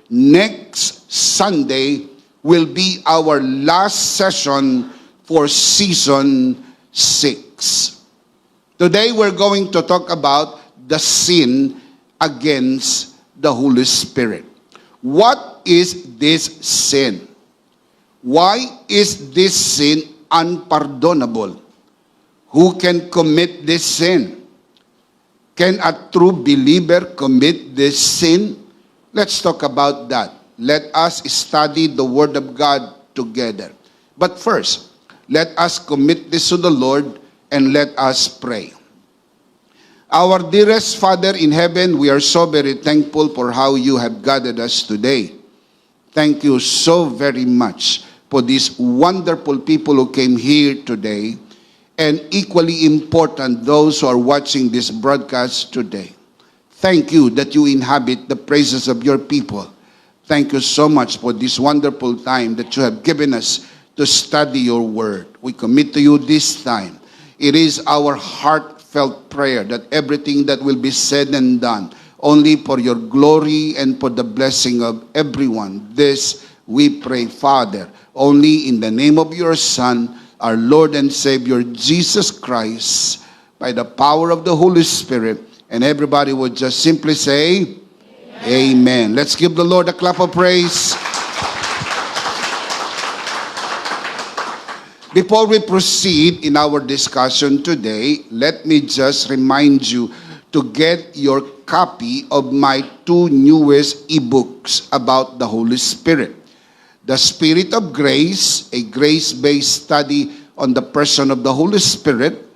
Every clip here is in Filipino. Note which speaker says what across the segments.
Speaker 1: Next Sunday will be our last session for season 6. Today we're going to talk about the sin against the Holy Spirit. What is this sin? Why is this sin unpardonable? Who can commit this sin? Can a true believer commit this sin? Let's talk about that. Let us study the Word of God together. But first, let us commit this to the Lord and let us pray. Our dearest Father in heaven, we are so very thankful for how you have gathered us today. Thank you so very much for these wonderful people who came here today, and equally important, those who are watching this broadcast today. Thank you that you inhabit the praises of your people. Thank you so much for this wonderful time that you have given us to study your word. We commit to you this time. It is our heartfelt prayer that everything that will be said and done, only for your glory and for the blessing of everyone. This we pray, Father, only in the name of your Son, our Lord and Savior, Jesus Christ, by the power of the Holy Spirit. And everybody would just simply say, Amen. Let's give the Lord a clap of praise. Before we proceed in our discussion today, let me just remind you to get your copy of my 2 newest ebooks about the Holy Spirit. The Spirit of Grace, a grace-based study on the person of the Holy Spirit.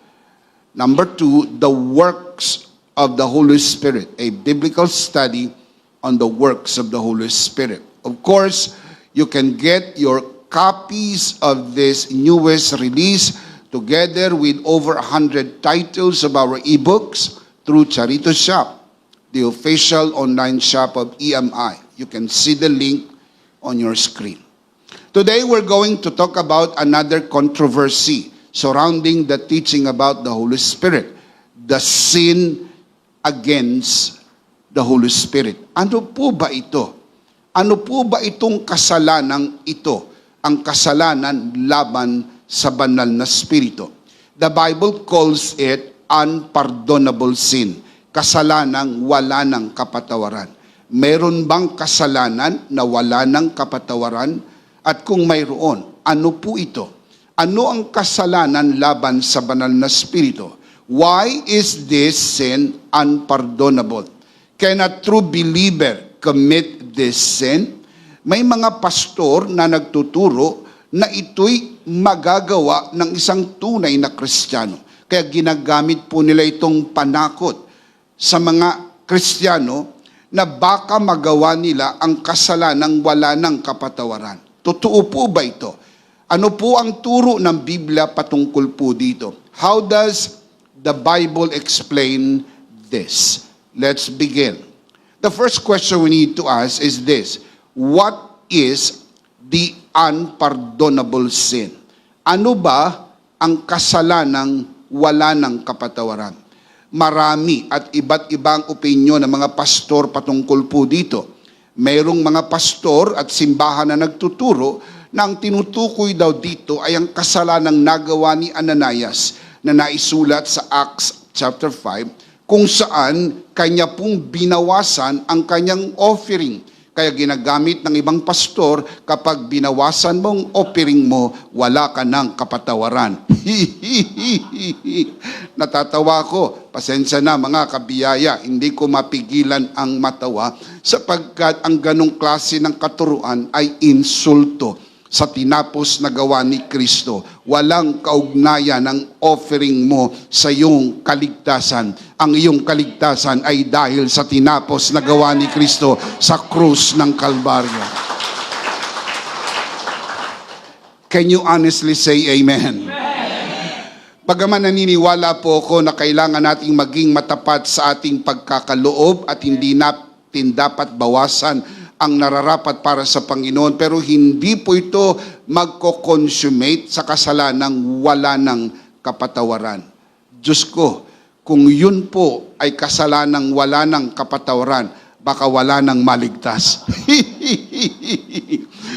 Speaker 1: Number 2, The Works of the Holy Spirit, a biblical study on the works of the Holy Spirit. Of course, you can get your copies of this newest release together with over 100 titles of our ebooks through Charito Shop, the official online shop of EMI. You can see the link on your screen. Today we're going to talk about another controversy surrounding the teaching about the Holy Spirit, the sin against the Holy Spirit. Ano po ba ito? Ano po ba itong kasalanang ito? Ang kasalanan laban sa banal na spirito. The Bible calls it unpardonable sin. Kasalanang wala ng kapatawaran. Meron bang kasalanan na wala ng kapatawaran? At kung mayroon, ano po ito? Ano ang kasalanan laban sa banal na spirito? Why is this sin unpardonable? Can a true believer commit this sin? May mga pastor na nagtuturo na ito'y magagawa ng isang tunay na Kristiyano. Kaya ginagamit po nila itong panakot sa mga Kristiyano na baka magawa nila ang kasalanang wala ng kapatawaran. Totoo po ba ito? Ano po ang turo ng Biblia patungkol po dito? How does the Bible explain this? Let's begin. The first question we need to ask is this: what is the unpardonable sin? Ano ba ang kasalanang wala ng kapatawaran? Marami at iba't ibang opinyon ng mga pastor patungkol po dito. Mayroong mga pastor at simbahan na nagtuturo na ang tinutukoy daw dito ay ang kasalanang nagawa ni Ananias na naisulat sa Acts chapter 5, kung saan kanya pong binawasan ang kanyang offering. Kaya ginagamit ng ibang pastor, kapag binawasan mong offering mo, wala ka ng kapatawaran. Natatawa ko, pasensya na mga kabiyaya, hindi ko mapigilan ang matawa sapagkat ang ganong klase ng katuruan ay insulto sa tinapos na gawa ni Kristo. Walang kaugnayan ang offering mo sa iyong kaligtasan. Ang iyong kaligtasan ay dahil sa tinapos na gawa ni Kristo sa krus ng Kalbaryo. Can you honestly say amen? Bagaman naniniwala po ako na kailangan nating maging matapat sa ating pagkakaloob at hindi natin dapat bawasan ang nararapat para sa Panginoon, pero hindi po ito magko-consummate sa kasalanang wala ng kapatawaran. Diyos ko, kung yun po ay kasalanang wala ng kapatawaran, baka wala nang maligtas.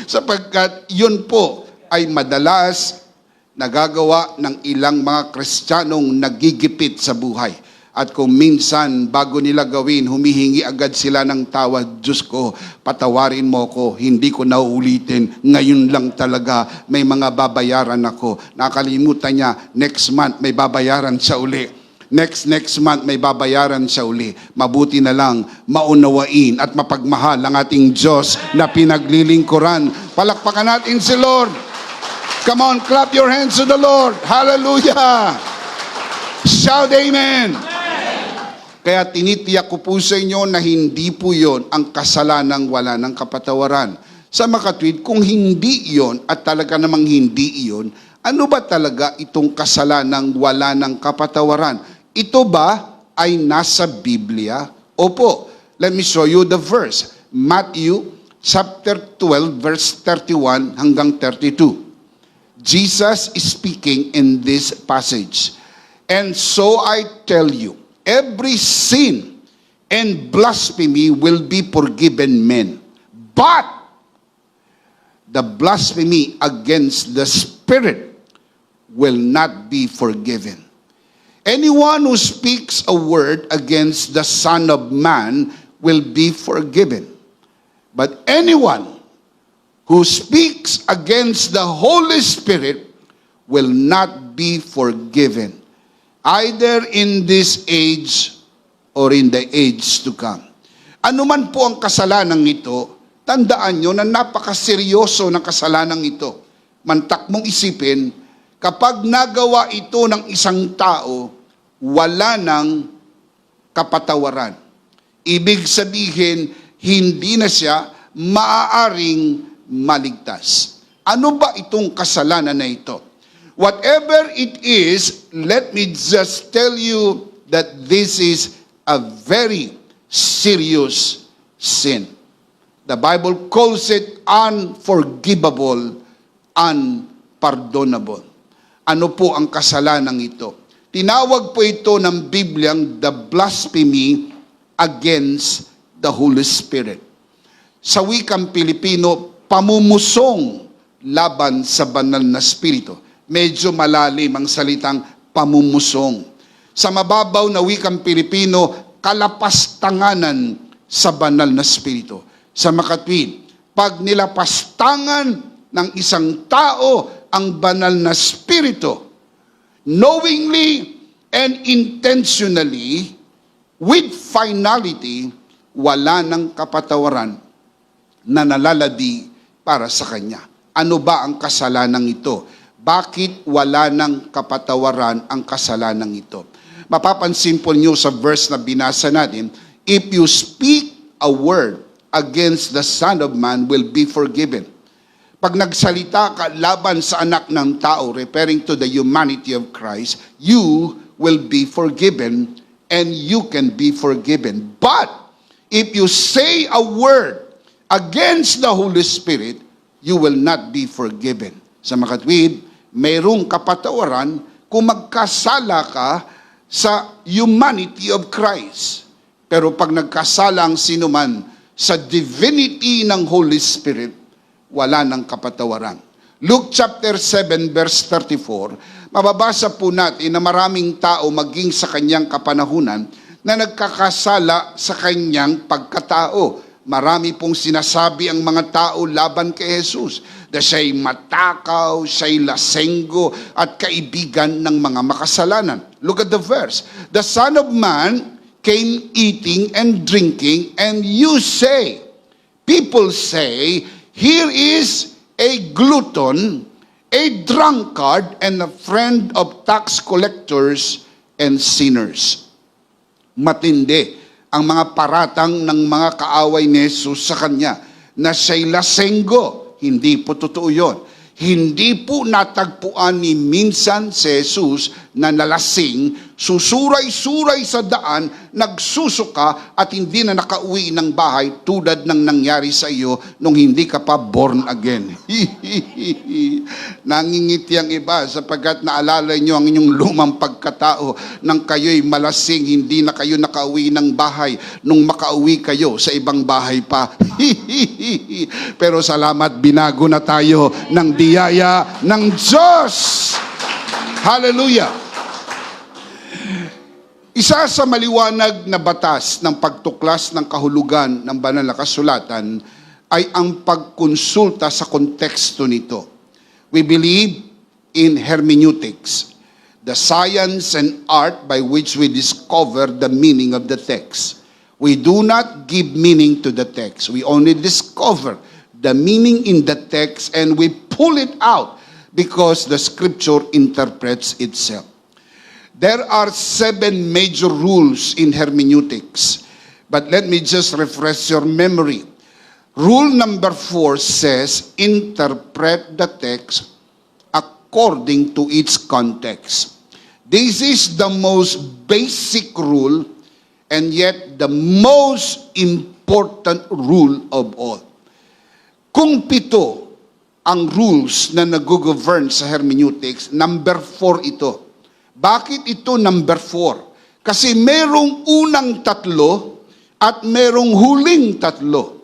Speaker 1: Sapagkat yun po ay madalas nagagawa ng ilang mga Kristiyanong nagigipit sa buhay. At kung minsan, bago nila gawin, humihingi agad sila ng tawad. Diyos ko, patawarin mo ko, hindi ko nauulitin. Ngayon lang talaga, may mga babayaran ako. Nakalimutan niya, next month may babayaran siya uli. Next month may babayaran siya uli. Mabuti na lang, maunawain at mapagmahal ang ating Diyos na pinaglilingkuran. Palakpakan natin si Lord. Come on, clap your hands to the Lord. Hallelujah. Shout amen. Kaya tinitiyak ko po sa inyo na hindi po yon ang kasalanang wala ng kapatawaran. Sa makatwid, kung hindi yon at talaga namang hindi iyon, ano ba talaga itong kasalanang wala ng kapatawaran? Ito ba ay nasa Biblia? Opo. Let me show you the verse. Matthew chapter 12 verse 31 hanggang 32. Jesus is speaking in this passage. And so I tell you, every sin and blasphemy will be forgiven men. But the blasphemy against the Spirit will not be forgiven. Anyone who speaks a word against the Son of Man will be forgiven. But anyone who speaks against the Holy Spirit will not be forgiven, either in this age or in the age to come. Ano man po ang kasalanan ito, tandaan nyo na napakaseryoso ng kasalanan ito. Mantak mong isipin, kapag nagawa ito ng isang tao, wala ng kapatawaran. Ibig sabihin, hindi na siya maaaring maligtas. Ano ba itong kasalanan na ito? Whatever it is, let me just tell you that this is a very serious sin. The Bible calls it unforgivable, unpardonable. Ano po ang kasalanan ito? Tinawag po ito ng Bibliang the blasphemy against the Holy Spirit. Sa wikang Pilipino, pamumusong laban sa banal na Espiritu. Medyo malalim ang salitang pamumusong. Sa mababaw na wikang Pilipino, kalapastanganan sa banal na Espiritu. Sa makatwid, pag nilapastangan ng isang tao ang banal na Espiritu, knowingly and intentionally, with finality, wala ng kapatawaran na nalaladi para sa kanya. Ano ba ang kasalanang ito? Bakit wala ng kapatawaran ang kasalanang ito? Mapapansin po niyo sa verse na binasa natin, if you speak a word against the Son of Man will be forgiven. Pag nagsalita ka laban sa anak ng tao, referring to the humanity of Christ, you will be forgiven and you can be forgiven. But if you say a word against the Holy Spirit, you will not be forgiven. Sa makatwid, mayroong kapatawaran kung magkasala ka sa humanity of Christ. Pero pag nagkasala ang sinuman sa divinity ng Holy Spirit, wala ng kapatawaran. Luke chapter 7 verse 34, mababasa po natin na maraming tao maging sa kanyang kapanahunan na nagkakasala sa kanyang pagkatao. Marami pong sinasabi ang mga tao laban kay Jesus na siya'y matakaw, siya'y lasenggo at kaibigan ng mga makasalanan. Look at the verse. The Son of Man came eating and drinking, and you say, people say, here is a glutton, a drunkard, and a friend of tax collectors and sinners. Matindi ang mga paratang ng mga kaaway ni Jesus sa kanya na siya'y lasenggo. Hindi po totoo yun. Hindi po natagpuan ni minsan si Jesus na nalasing, susuray-suray sa daan, nagsusuka at hindi na nakauwi ng bahay tulad ng nangyari sa iyo nung hindi ka pa born again. Nangingiti ang iba sapagkat naalala nyo ang inyong lumang pagkatao nang kayo'y malasing, hindi na kayo nakauwi ng bahay nung makauwi kayo sa ibang bahay pa. Pero salamat, binago na tayo ng biyaya ng Diyos. Hallelujah! Isa sa maliwanag na batas ng pagtuklas ng kahulugan ng banal na kasulatan ay ang pagkonsulta sa konteksto nito. We believe in hermeneutics, the science and art by which we discover the meaning of the text. We do not give meaning to the text. We only discover the meaning in the text and we pull it out because the scripture interprets itself. There are 7 major rules in hermeneutics, but let me just refresh your memory. Rule number 4 says, interpret the text according to its context. This is the most basic rule and yet the most important rule of all. Kung 7 ang rules na nag-govern sa hermeneutics, number 4 ito. Bakit ito number 4? Kasi merong unang 3 at merong huling 3.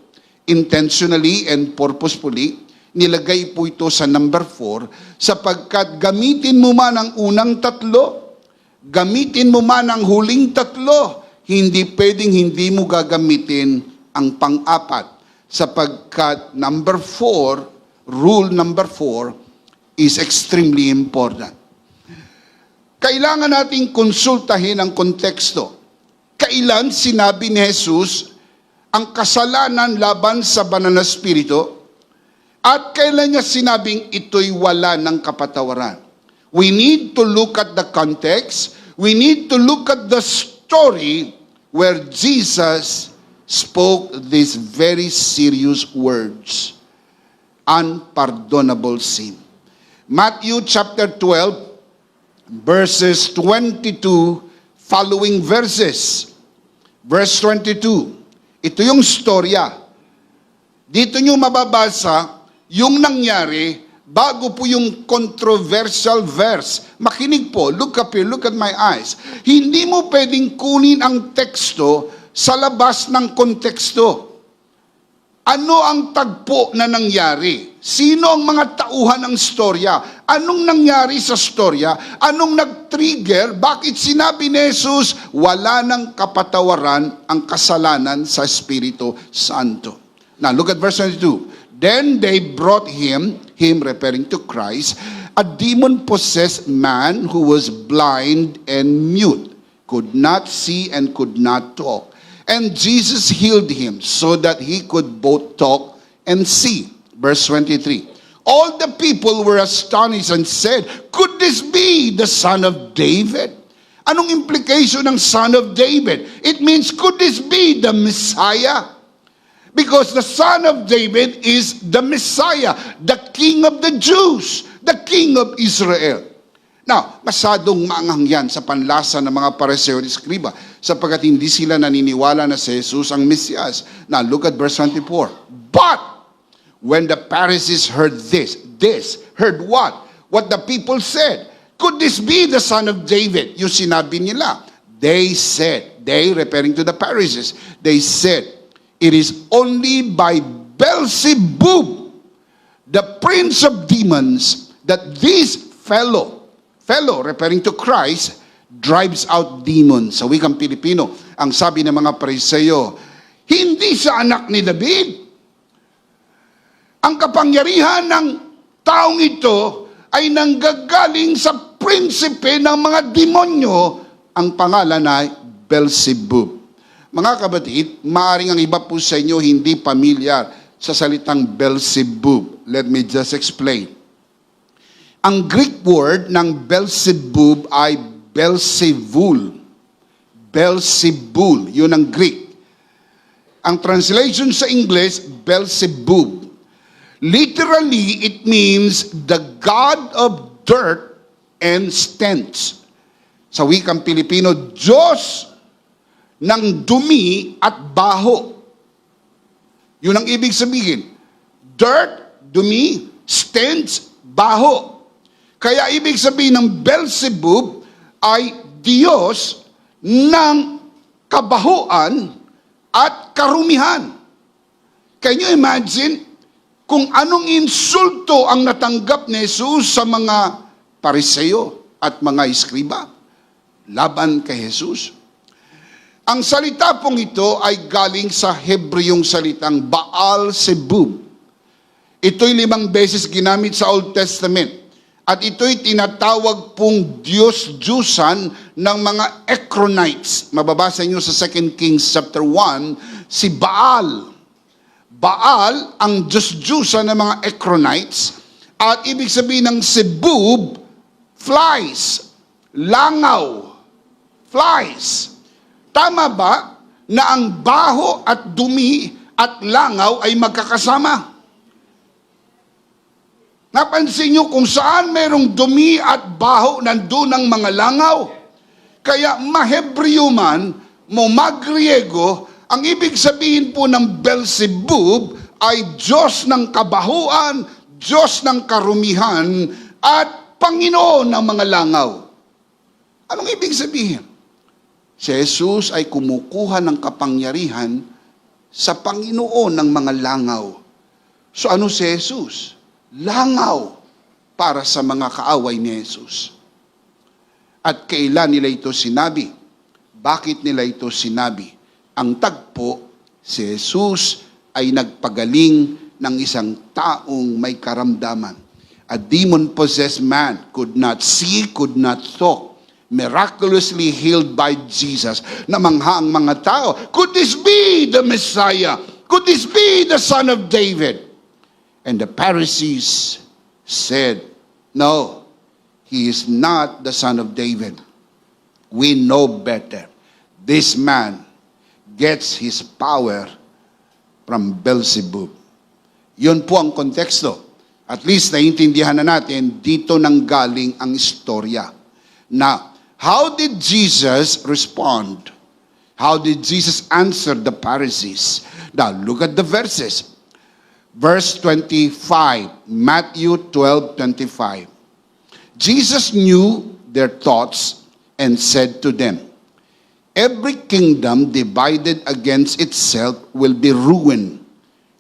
Speaker 1: Intentionally and purposefully, nilagay po ito sa number 4 sapagkat gamitin mo man ang unang 3, gamitin mo man ang huling 3, hindi pwedeng hindi mo gagamitin ang pang-4 sapagkat number 4, rule number 4 is extremely important. Kailangan nating konsultahin ang konteksto. Kailan sinabi ni Jesus ang kasalanan laban sa banal na espiritu at kailan niya sinabing ito'y wala ng kapatawaran. We need to look at the context. We need to look at the story where Jesus spoke these very serious words. Unpardonable sin. Matthew chapter 12, verses 22 following verses. Verse 22. Ito yung storya. Dito nyo mababasa yung nangyari bago po yung controversial verse. Makinig po, look up here, look at my eyes. Hindi mo pwedeng kunin ang teksto sa labas ng konteksto. Ano ang tagpo na nangyari? Sino ang mga tauhan ng storya? Anong nangyari sa storya? Anong nag-trigger? Bakit sinabi ni Jesus, wala ng kapatawaran ang kasalanan sa Espiritu Santo? Now, look at verse 22. Then they brought him referring to Christ, a demon-possessed man who was blind and mute, could not see and could not talk. And Jesus healed him so that he could both talk and see. Verse 23. All the people were astonished and said, could this be the son of David? Anong implication ng son of David? It means, could this be the Messiah? Because the son of David is the Messiah, the king of the Jews, the king of Israel. Now, masyadong maanghang yan sa panlasa ng mga Pariseo at Eskriba sapagkat hindi sila naniniwala na si Jesus ang Mesiyas. Now, look at verse 24. But, when the Pharisees heard heard what? What the people said. Could this be the son of David? Yung sinabi nila. They said, they referring to the Pharisees, they said, it is only by Beelzebub, the prince of demons, that this fellow referring to Christ, drives out demons. Sa wikang Pilipino, ang sabi ng mga Pariseo, hindi siya anak ni David. Ang kapangyarihan ng taong ito ay nanggagaling sa prinsipe ng mga demonyo, ang pangalan ay Beelzebub. Mga kapatid, maaaring ang iba po sa inyo hindi pamilyar sa salitang Beelzebub. Let me just explain. Ang Greek word ng Beelzebub ay Beelzebul. Beelzebul, yun ang Greek. Ang translation sa English, Beelzebub. Literally, it means the god of dirt and stench. Sa wikang Pilipino, Diyos ng dumi at baho. Yun ang ibig sabihin. Dirt, dumi, stench, baho. Kaya ibig sabihin ng Beelzebub ay Diyos ng kabahuan at karumihan. Can you imagine kung anong insulto ang natanggap ni Jesus sa mga Pariseo at mga Eskriba laban kay Jesus? Ang salita pong ito ay galing sa Hebreyong salitang Baal-Zebub. Ito'y 5 beses ginamit sa Old Testament. At ito'y tinatawag pong Diyos-Diyusan ng mga Ekronites. Mababasa niyo sa 2 Kings chapter 1, si Baal. Baal ang Diyos-Diyusan ng mga Ekronites. At ibig sabihin ng Zebub, flies, langaw, flies. Tama ba na ang baho at dumi at langaw ay magkakasama? Napansin nyo kung saan merong dumi at baho, nandun ang mga langaw. Kaya Mahebreo man, Magriego, ang ibig sabihin po ng Beelzebub ay Diyos ng kabahuan, Diyos ng karumihan, at Panginoon ng mga langaw. Anong ibig sabihin? Si Jesus ay kumukuha ng kapangyarihan sa Panginoon ng mga langaw. So ano si Jesus? Langaw para sa mga kaaway ni Jesus. At kailan nila ito sinabi? Bakit nila ito sinabi? Ang tagpo, si Jesus ay nagpagaling ng isang taong may karamdaman. A demon-possessed man could not see, could not talk, miraculously healed by Jesus. Namangha ang mga tao, could this be the Messiah? Could this be the Son of David? And the Pharisees said, no, he is not the son of David. We know better. This man gets his power from Beelzebub. Yun po ang konteksto. At least naiintindihan na natin, dito nang galing ang istorya. Now, how did Jesus respond? How did Jesus answer the Pharisees? Now, look at the verses. Verse 25, Matthew 12:25. Jesus knew their thoughts and said to them, every kingdom divided against itself will be ruined,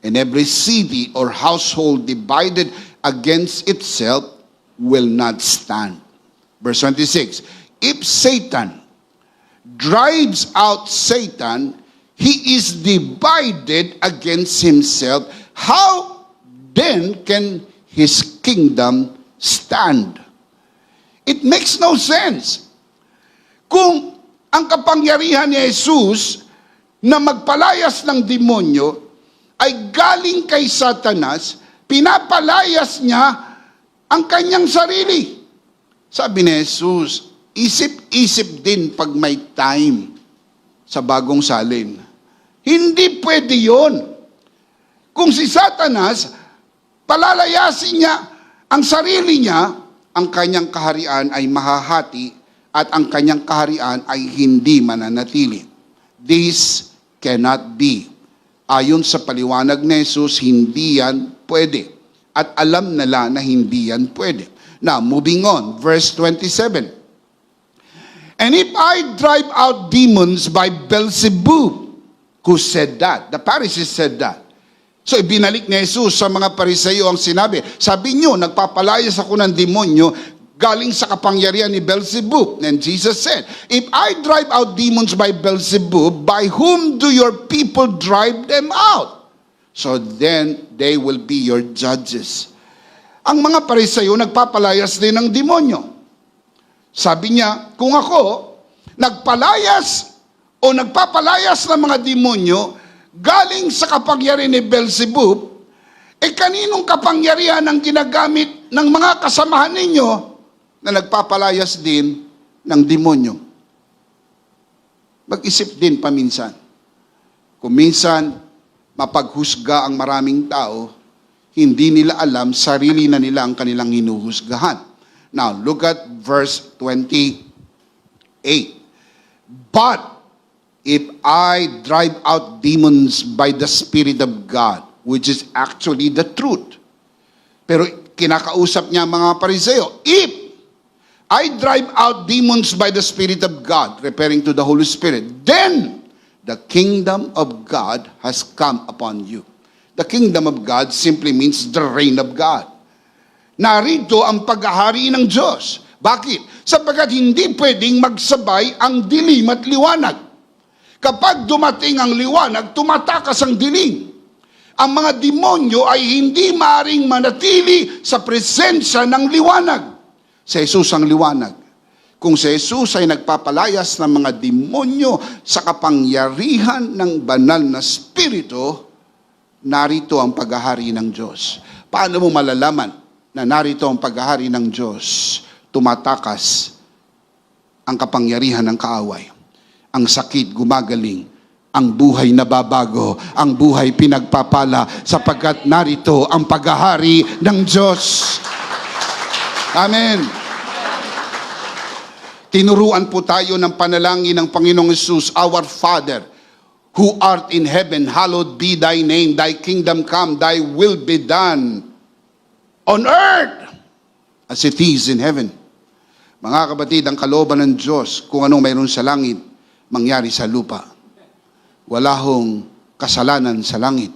Speaker 1: and every city or household divided against itself will not stand. Verse 26, if Satan drives out Satan, he is divided against himself. How then can his kingdom stand? It makes no sense. Kung ang kapangyarihan ni Jesus na magpalayas ng demonyo ay galing kay Satanas, pinapalayas niya ang kanyang sarili. Sabi ni Jesus, isip-isip din pag may time sa bagong salin. Hindi pwede yun. Kung si Satanas, palalayasin niya ang sarili niya, ang kanyang kaharian ay mahahati at ang kanyang kaharian ay hindi mananatili. This cannot be. Ayon sa paliwanag ni Jesus, hindi yan pwede. At alam nila na hindi yan pwede. Now, moving on, verse 27. And if I drive out demons by Beelzebub, who said that? The Pharisees said that. So ibinalik ni Jesus sa mga Pariseo ang sinabi, sabi nyo, nagpapalayas ako ng demonyo galing sa kapangyarihan ni Beelzebub. And Jesus said, if I drive out demons by Beelzebub, by whom do your people drive them out? So then they will be your judges. Ang mga Pariseo nagpapalayas din ng demonyo. Sabi niya, kung ako nagpalayas o nagpapalayas ng mga demonyo galing sa kapangyarihan ni Beelzebub, kaninong kapangyarihan ang ginagamit ng mga kasamahan ninyo na nagpapalayas din ng demonyo? Mag-isip din paminsan. Kung minsan, mapaghusga ang maraming tao, hindi nila alam, sarili na nila ang kanilang hinuhusgahan. Now, look at verse 28. 8. But if I drive out demons by the Spirit of God, which is actually the truth. Pero kinakausap niya mga Pariseo, if I drive out demons by the Spirit of God, referring to the Holy Spirit, then the kingdom of God has come upon you. The kingdom of God simply means the reign of God. Narito ang paghahari ng Diyos. Bakit? Sapagkat hindi pwedeng magsabay ang dilim at liwanag. Kapag dumating ang liwanag, tumatakas ang dilim. Ang mga demonyo ay hindi maaring manatili sa presensya ng liwanag. Si Jesus ang liwanag. Kung si Jesus ay nagpapalayas ng mga demonyo sa kapangyarihan ng banal na Espiritu, narito ang paghahari ng Diyos. Paano mo malalaman na narito ang paghahari ng Diyos? Tumatakas ang kapangyarihan ng kaaway. Ang sakit gumagaling. Ang buhay nababago, ang buhay pinagpapala, sapagkat narito ang paghahari ng Diyos. Amen. Tinuruan po tayo ng panalangin ng Panginoong Jesus, Our Father, who art in heaven, hallowed be thy name, thy kingdom come, thy will be done on earth as it is in heaven. Mga kapatid, ang kalooban ng Diyos, kung anong mayroon sa langit, mangyari sa lupa. Wala hong kasalanan sa langit.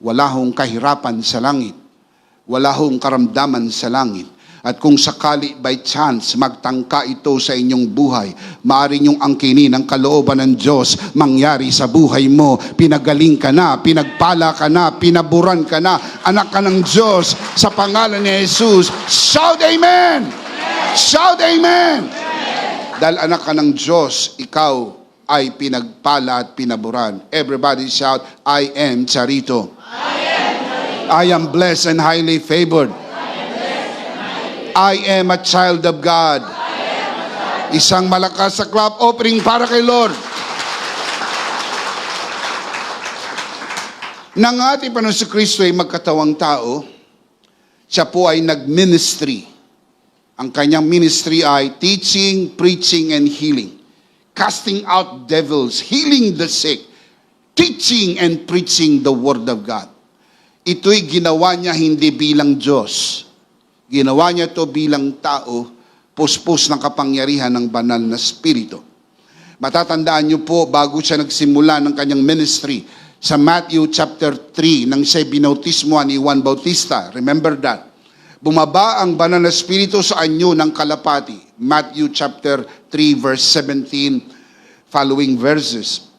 Speaker 1: Wala hong kahirapan sa langit. Wala hong karamdaman sa langit. At kung sakali by chance magtangka ito sa inyong buhay, maaari niyong angkinin ang kalooban ng Diyos mangyari sa buhay mo. Pinagaling ka na, pinagpala ka na, pinaburan ka na, anak ka ng Diyos sa pangalan ni Jesus. Shout amen! Shout amen! Dahil anak ka ng Diyos, ikaw ay pinagpala at pinaburan. Everybody shout, I am Charito. I am blessed and highly favored. I am a child of God. Isang malakas sa clap offering para kay Lord. Nang ating Panginoon si Kristo ay magkatawang tao, siya po ay nag-ministry. Ang kanyang ministry ay teaching, preaching, and healing. Casting out devils, healing the sick, teaching and preaching the Word of God. Ito'y ginawa niya hindi bilang Diyos. Ginawa niya ito bilang tao, puspos ng kapangyarihan ng banal na Espiritu. Matatandaan niyo po, bago siya nagsimula ng kanyang ministry, sa Matthew chapter 3, nang siya binautismo ni Juan Bautista, remember that? Bumaba ang banal na Espiritu sa anyo ng kalapati. Matthew chapter 3 verse 17 following verses.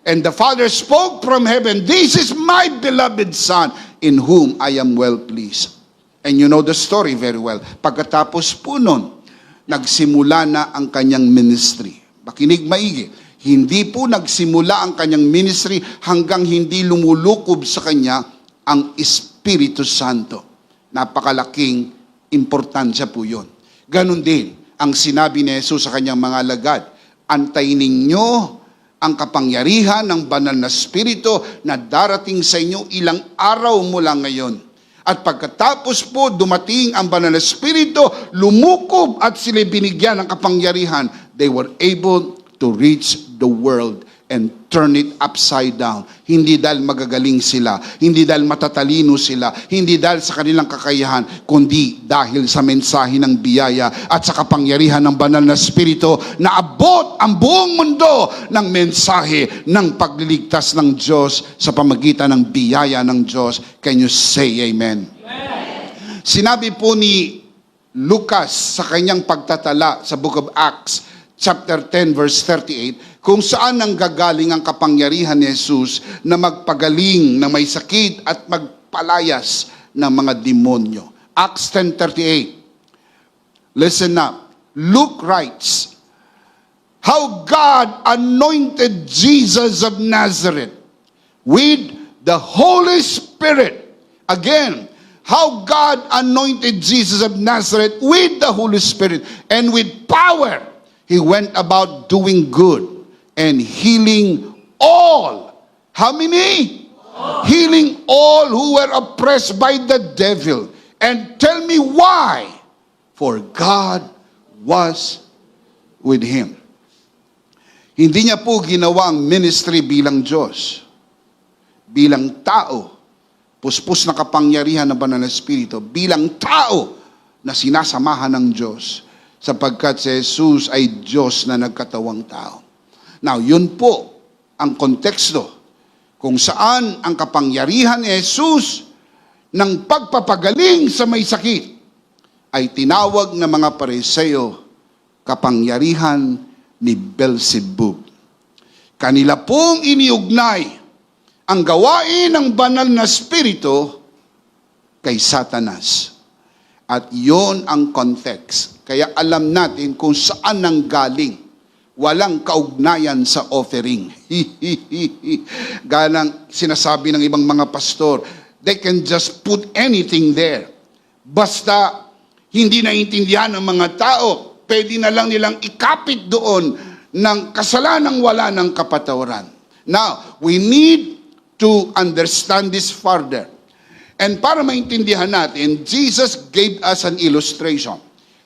Speaker 1: And the Father spoke from heaven, "This is my beloved Son, in whom I am well pleased." And you know the story very well. Pagkatapos po nun, nagsimula na ang kanyang ministry. Makinig maigi. Hindi po nagsimula ang kanyang ministry hanggang hindi lumulukob sa kanya ang Espiritu Santo. Napakalaking importansya po yun. Ganon din ang sinabi ni Jesus sa kanyang mga alagad, antayin ninyo ang kapangyarihan ng banal na Espiritu na darating sa inyo ilang araw mula ngayon. At pagkatapos po dumating ang banal na Espiritu, lumukob at sila binigyan ng kapangyarihan. They were able to reach the world and turn it upside down. Hindi dahil magagaling sila, hindi dahil matatalino sila, hindi dahil sa kanilang kakayahan, kundi dahil sa mensahe ng biyaya at sa kapangyarihan ng banal na Espiritu na abot ang buong mundo ng mensahe ng pagliligtas ng Diyos sa pamagitan ng biyaya ng Diyos. Can you say amen? Amen. Sinabi po ni Lucas sa kanyang pagtatala sa Book of Acts, chapter 10 verse 38, kung saan nanggagaling ang kapangyarihan ni Jesus na magpagaling na may sakit at magpalayas ng mga demonyo. Acts 10:38. Listen up. Luke writes, how God anointed Jesus of Nazareth with the Holy Spirit. Again, how God anointed Jesus of Nazareth with the Holy Spirit and with power. He went about doing good and healing all. How many? All. Healing all who were oppressed by the devil. And tell me why? For God was with Him. Hindi niya po ginawa ang ministry bilang Diyos. Bilang tao, puspos na kapangyarihan ng Banal na Espiritu, bilang tao na sinasamahan ng Diyos, sapagkat si Jesus ay Diyos na nagkatawang tao. Now, yun po ang konteksto kung saan ang kapangyarihan ni Jesus ng pagpapagaling sa may sakit ay tinawag ng mga Pariseo kapangyarihan ni Beelzebub. Kanila pong iniugnay ang gawain ng Banal na Espiritu kay Satanas. At yon ang context. Kaya alam natin kung saan nanggaling. Walang kaugnayan sa offering. Ganang sinasabi ng ibang mga pastor, they can just put anything there. Basta hindi naiintindihan ng mga tao, pwede na lang nilang ikapit doon ng kasalanang wala ng kapatawaran. Now, we need to understand this further. And para maintindihan natin, Jesus gave us an illustration.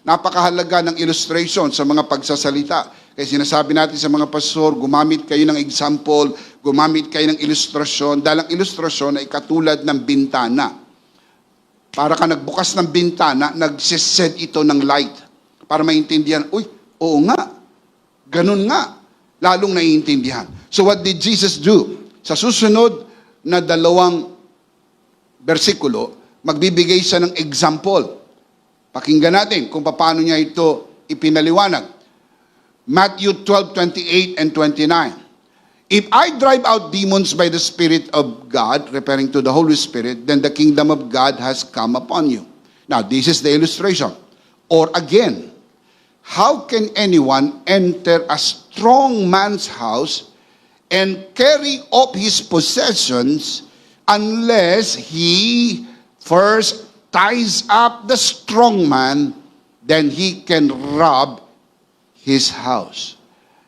Speaker 1: Napakahalaga ng illustration sa mga pagsasalita. Kaya sinasabi natin sa mga pastor, gumamit kayo ng example, gumamit kayo ng ilustrasyon, dahil ang ilustrasyon ay katulad ng bintana. Para ka nagbukas ng bintana, nagsiset ito ng light. Para maintindihan, uy, oo nga, ganun nga, lalong naiintindihan. So what did Jesus do? Sa susunod na 2 bersikulo, magbibigay siya ng example. Pakinggan natin kung paano niya ito ipinaliwanag. Matthew 12:28 and 29. If I drive out demons by the Spirit of God, referring to the Holy Spirit, then the kingdom of God has come upon you. Now, this is the illustration. Or again, how can anyone enter a strong man's house and carry off his possessions unless he first ties up the strong man, then he can rob his house.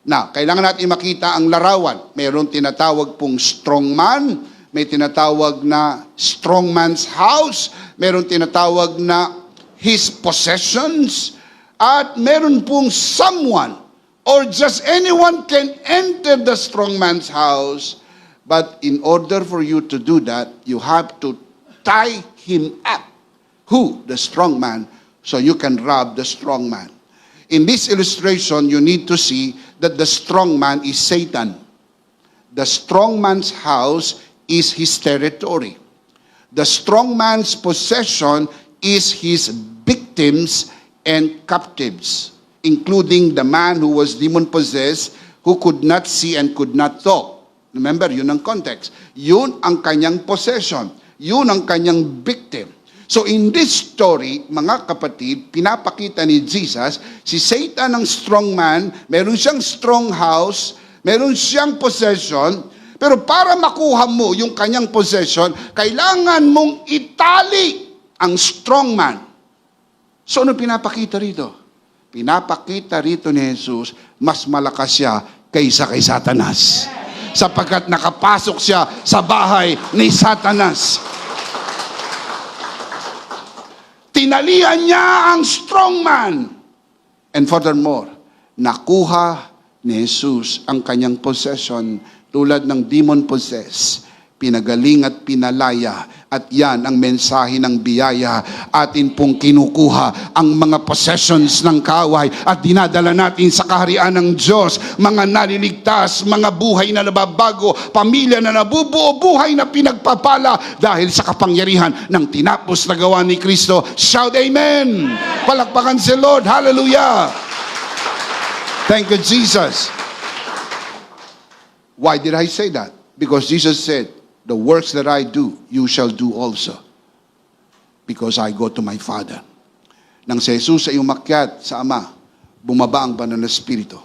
Speaker 1: Now, kailangan natin makita ang larawan. Mayroong tinatawag pong strong man, may tinatawag na strong man's house, mayroong tinatawag na his possessions, at meron pong someone or just anyone can enter the strong man's house. But in order for you to do that, you have to tie him up. Who? The strong man, so you can rob the strong man. In this illustration, you need to see that the strong man is Satan. The strong man's house is his territory. The strong man's possession is his victims and captives, including the man who was demon-possessed, who could not see and could not talk. Remember, yun ang context. Yun ang kanyang possession. Yun ang kanyang victim. So in this story, mga kapatid, pinapakita ni Jesus, si Satan ang strong man, meron siyang strong house, meron siyang possession, pero para makuha mo yung kanyang possession, kailangan mong itali ang strong man. So ano pinapakita rito? Pinapakita rito ni Jesus, mas malakas siya kaysa kay Satanas. Sapagkat nakapasok siya sa bahay ni Satanas. Tinalian niya ang strong man. And furthermore, nakuha ni Jesus ang kanyang possession tulad ng demon-possessed. Pinagaling at pinalaya. At yan ang mensahe ng biyaya. Atin pong kinukuha ang mga possessions ng kaaway at dinadala natin sa kaharian ng Diyos. Mga naliligtas, mga buhay na nababago, pamilya na nabubuo, buhay na pinagpapala dahil sa kapangyarihan ng tinapos na gawa ni Kristo. Shout amen! Palakpakan si Lord. Hallelujah! Thank you, Jesus. Why did I say that? Because Jesus said, the works that I do, you shall do also. Because I go to my Father. Nang si Jesus ay umakyat sa Ama, bumaba ang Banal na Espiritu.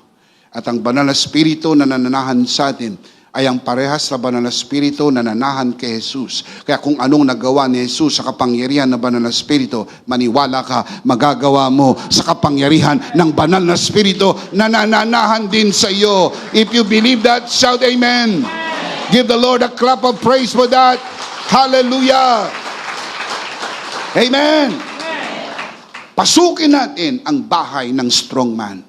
Speaker 1: At ang Banal na Espiritu na nananahan sa atin ay ang parehas sa Banal na Espiritu na nananahan kay Jesus. Kaya kung anong nagawa ni Jesus sa kapangyarihan ng Banal na Espiritu, maniwala ka, magagawa mo sa kapangyarihan ng Banal na Espiritu na nananahan din sa iyo. If you believe that, shout amen. Give the Lord a clap of praise for that. Hallelujah. Amen. Pasukin natin ang bahay ng strong man.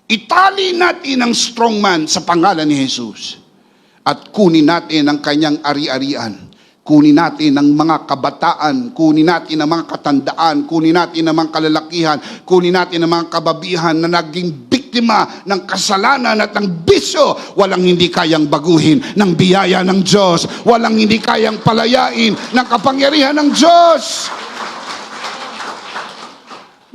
Speaker 1: Itali natin ang strong man sa pangalan ni Jesus. At kunin natin ang kanyang ari-arian. Kunin natin ang mga kabataan, kunin natin ang mga katandaan, kunin natin ang mga kalalakihan, kunin natin ang mga kababihan na naging biktima ng kasalanan at ng bisyo. Walang hindi kayang baguhin ng biyaya ng Diyos. Walang hindi kayang palayain ng kapangyarihan ng Diyos.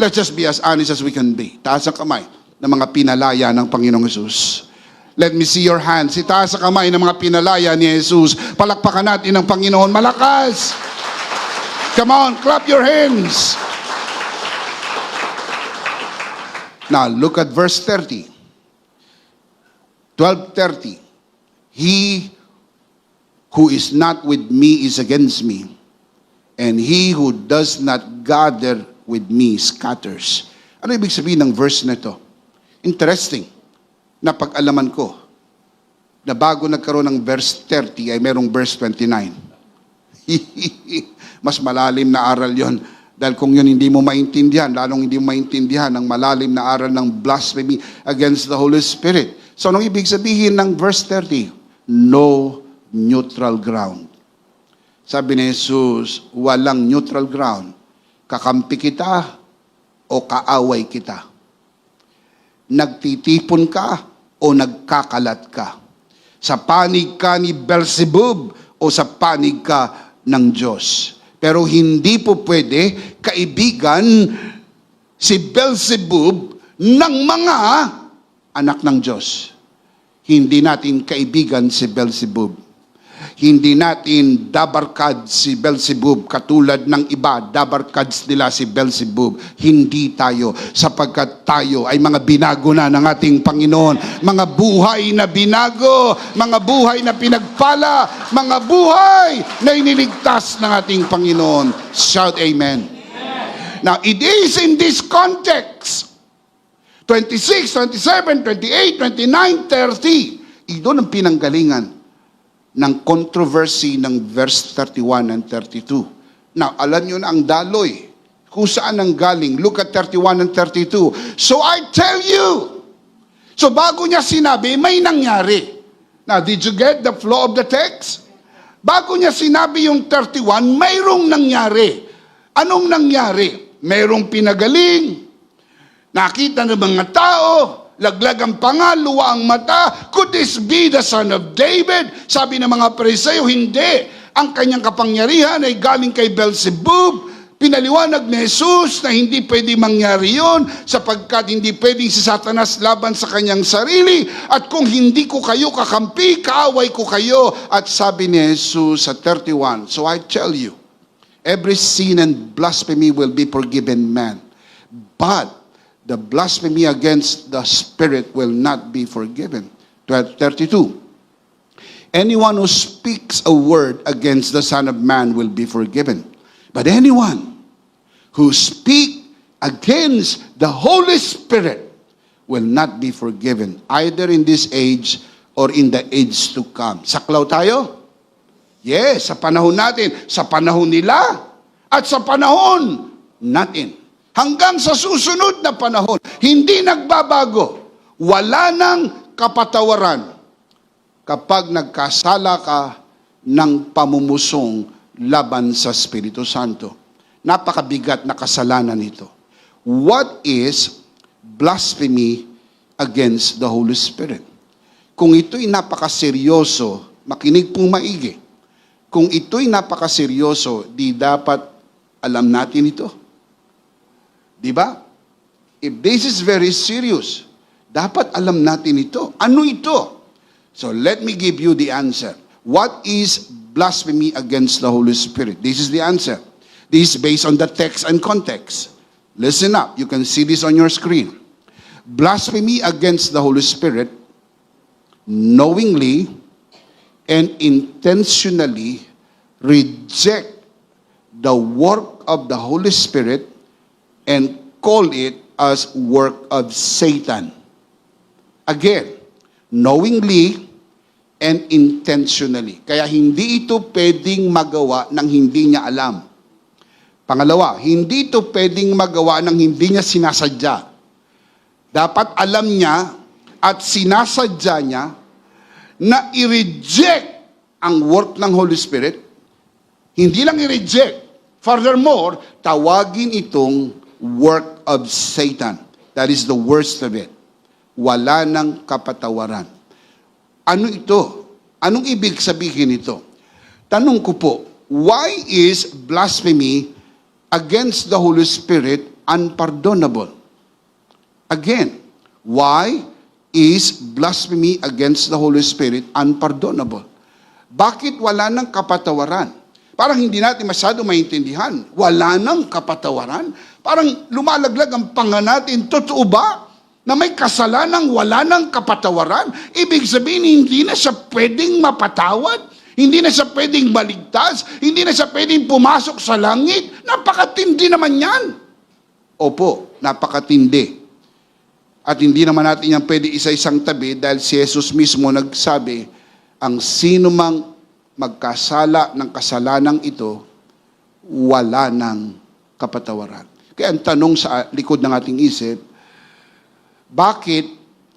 Speaker 1: Let's just be as honest as we can be. Taas ang kamay ng mga pinalaya ng Panginoong Jesus. Let me see your hands. Itaas sa kamay ng mga pinalaya ni Jesus. Palakpakan natin ang Panginoon. Malakas! Come on, clap your hands. Now, look at verse 30. 12:30. He who is not with me is against me, and he who does not gather with me scatters. Ano ibig sabihin ng verse na ito? Interesting. Napag-alaman ko na bago nagkaroon ng verse 30 ay merong verse 29. Mas malalim na aral yon. Dahil kung yun hindi mo maintindihan, lalong hindi mo maintindihan ang malalim na aral ng blasphemy against the Holy Spirit. So anong ibig sabihin ng verse 30? No neutral ground. Sabi ni Jesus, walang neutral ground. Kakampi kita o kaaway kita. Nagtitipon ka o nagkakalat ka? Sa panig ka ni Beelzebub o sa panig ka ng Diyos? Pero hindi po pwede kaibigan si Beelzebub ng mga anak ng Diyos. Hindi natin kaibigan si Beelzebub. Hindi natin dabarkad si Beelzebub katulad ng iba, dabarkads nila si Beelzebub. Hindi tayo, sapagkat tayo ay mga binago na ng ating Panginoon. Mga buhay na binago, mga buhay na pinagpala, mga buhay na iniligtas ng ating Panginoon. Shout amen. Now, it is in this context, 26, 27, 28, 29, 30, ito ang pinanggalingan ng controversy ng verse 31 and 32. Now, alam nyo na ang daloy. Kung saan ang galing. Look at 31 and 32. So I tell you. So bago niya sinabi, may nangyari. Now, did you get the flow of the text? Bago niya sinabi yung 31, mayroong nangyari. Anong nangyari? Mayroong pinagaling. Nakita ng mga tao. Laglag ang panga, luwa ang mata. Could this be the son of David? Sabi ng mga Pariseo, hindi. Ang kanyang kapangyarihan ay galing kay Beelzebub. Pinaliwanag ni Jesus na hindi pwede mangyari yun sapagkat hindi pwedeng si Satanas laban sa kanyang sarili. At kung hindi ko kayo kakampi, kaaway ko kayo. At sabi ni Jesus sa 31, so I tell you, every sin and blasphemy will be forgiven man. But the blasphemy against the Spirit will not be forgiven. 32. Anyone who speaks a word against the Son of Man will be forgiven. But anyone who speaks against the Holy Spirit will not be forgiven, either in this age or in the age to come. Saklaw tayo? Yes, sa panahon natin, sa panahon nila, at sa panahon natin. Hanggang sa susunod na panahon, hindi nagbabago. Wala nang kapatawaran kapag nagkasala ka ng pamumusong laban sa Espiritu Santo. Napakabigat na kasalanan ito. What is blasphemy against the Holy Spirit? Kung ito'y napakaseryoso, makinig pong maigi. Kung ito'y napakaseryoso, di dapat alam natin ito. Diba? If this is very serious, dapat alam natin ito. Ano ito? So let me give you the answer. What is blasphemy against the Holy Spirit? This is the answer. This is based on the text and context. Listen up. You can see this on your screen. Blasphemy against the Holy Spirit, knowingly and intentionally reject the work of the Holy Spirit and call it as work of Satan. Again, knowingly and intentionally. Kaya hindi ito pwedeng magawa ng hindi niya alam. Pangalawa, hindi ito pwedeng magawa ng hindi niya sinasadya. Dapat alam niya at sinasadya niya na i-reject ang work ng Holy Spirit. Hindi lang i-reject. Furthermore, tawagin itong work of Satan. That is the worst of it. Wala ng kapatawaran. Ano ito? Anong ibig sabihin ito? Tanong ko po, why is blasphemy against the Holy Spirit unpardonable? Again, why is blasphemy against the Holy Spirit unpardonable? Bakit wala ng kapatawaran? Parang hindi natin masyado maintindihan. Wala ng kapatawaran. Parang lumalaglag ang panga natin. Totoo ba na may kasalanang wala ng kapatawaran? Ibig sabihin, hindi na siya pwedeng mapatawad. Hindi na siya pwedeng baligtas. Hindi na siya pwedeng pumasok sa langit. Napakatindi naman yan. Opo, napakatindi. At hindi naman natin yan pwede isa-isang tabi dahil si Jesus mismo nagsabi, ang sino mang magkasala ng kasalanang ito, wala ng kapatawaran. Kaya ang tanong sa likod ng ating isip, bakit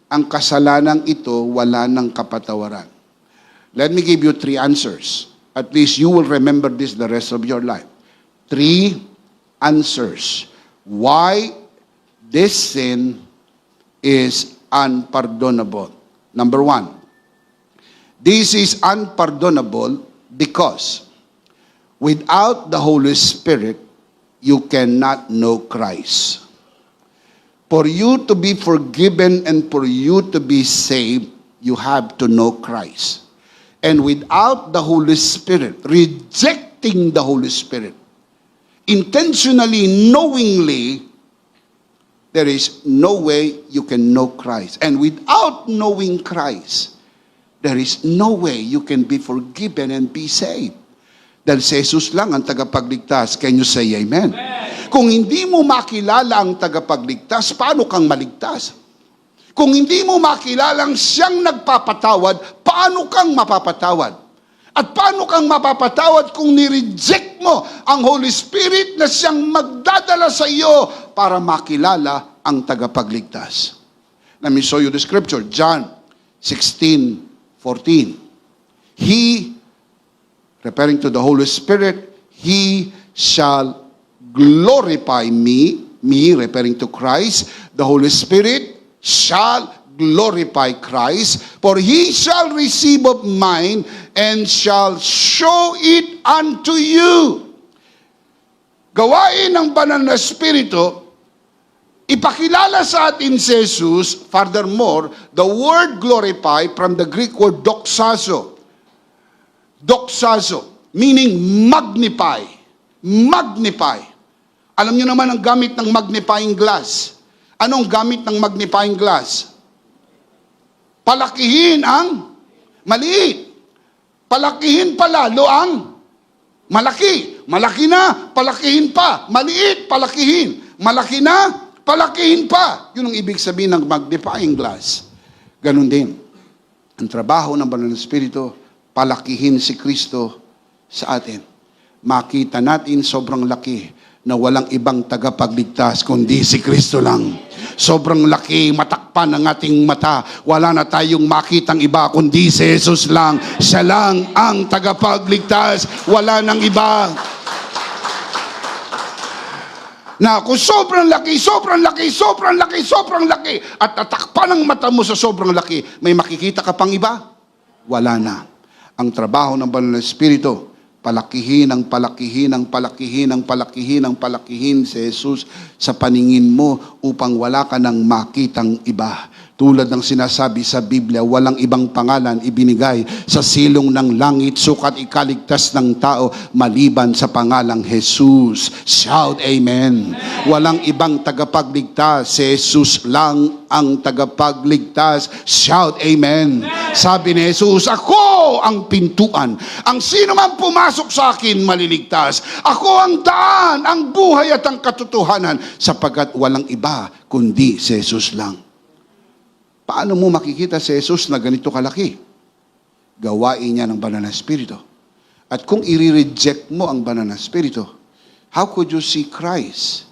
Speaker 1: ang kasalanang ito wala ng kapatawaran? Let me give you 3 answers. At least you will remember this the rest of your life. 3 answers. Why this sin is unpardonable. Number 1, this is unpardonable because without the Holy Spirit, you cannot know Christ. For you to be forgiven and for you to be saved, you have to know Christ. And without the Holy Spirit, rejecting the Holy Spirit, intentionally, knowingly, there is no way you can know Christ. And without knowing Christ, there is no way you can be forgiven and be saved. Dahil si Jesus lang ang tagapagligtas. Can you say amen? Amen? Kung hindi mo makilala ang tagapagligtas, paano kang maligtas? Kung hindi mo makilalang siyang nagpapatawad, paano kang mapapatawad? At paano kang mapapatawad kung nireject mo ang Holy Spirit na siyang magdadala sa iyo para makilala ang tagapagligtas? Let me show you the scripture. John 16:14. He, referring to the Holy Spirit, He shall glorify me, referring to Christ. The Holy Spirit shall glorify Christ, for He shall receive of mine and shall show it unto you. Gawain ng banal na Espiritu, ipakilala sa atin si Jesus. Furthermore, the word glorify from the Greek word doxazo. Doxazo, meaning magnify. Magnify. Alam niyo naman ang gamit ng magnifying glass. Anong gamit ng magnifying glass? Palakihin ang maliit. Palakihin palalo ang malaki. Malaki na, palakihin pa. Maliit, palakihin. Malaki na, palakihin pa. Yun ang ibig sabihin ng magnifying glass. Ganun din. Ang trabaho ng Banal na Espiritu, palakihin si Kristo sa atin. Makita natin sobrang laki na walang ibang tagapagligtas kundi si Kristo lang. Sobrang laki, matakpan ang ating mata. Wala na tayong makitang iba kundi si Jesus lang. Siya lang ang tagapagligtas. Wala nang iba. Na kung sobrang laki, sobrang laki, sobrang laki, sobrang laki, at natakpan ang mata mo sa sobrang laki, may makikita ka pang iba? Wala na. Ang trabaho ng Banal na Espiritu, palakihin ang palakihin ang palakihin ang palakihin ang palakihin si Jesus sa paningin mo upang wala ka nang makitang iba. Tulad ng sinasabi sa Biblia, walang ibang pangalan ibinigay sa silong ng langit sukat ikaligtas ng tao maliban sa pangalang Jesus. Shout amen. Walang ibang tagapagligtas, si Jesus lang ang tagapagligtas. Shout amen. Sabi ni Jesus, ako ang pintuan. Ang sino man pumasok sa akin maliligtas. Ako ang daan, ang buhay at ang katotohanan, sapagkat walang iba kundi si Jesus lang. Paano mo makikita si Jesus na ganito kalaki? Gawain niya ng Banal na Espiritu. At kung i-reject mo ang Banal na Espiritu, how could you see Christ?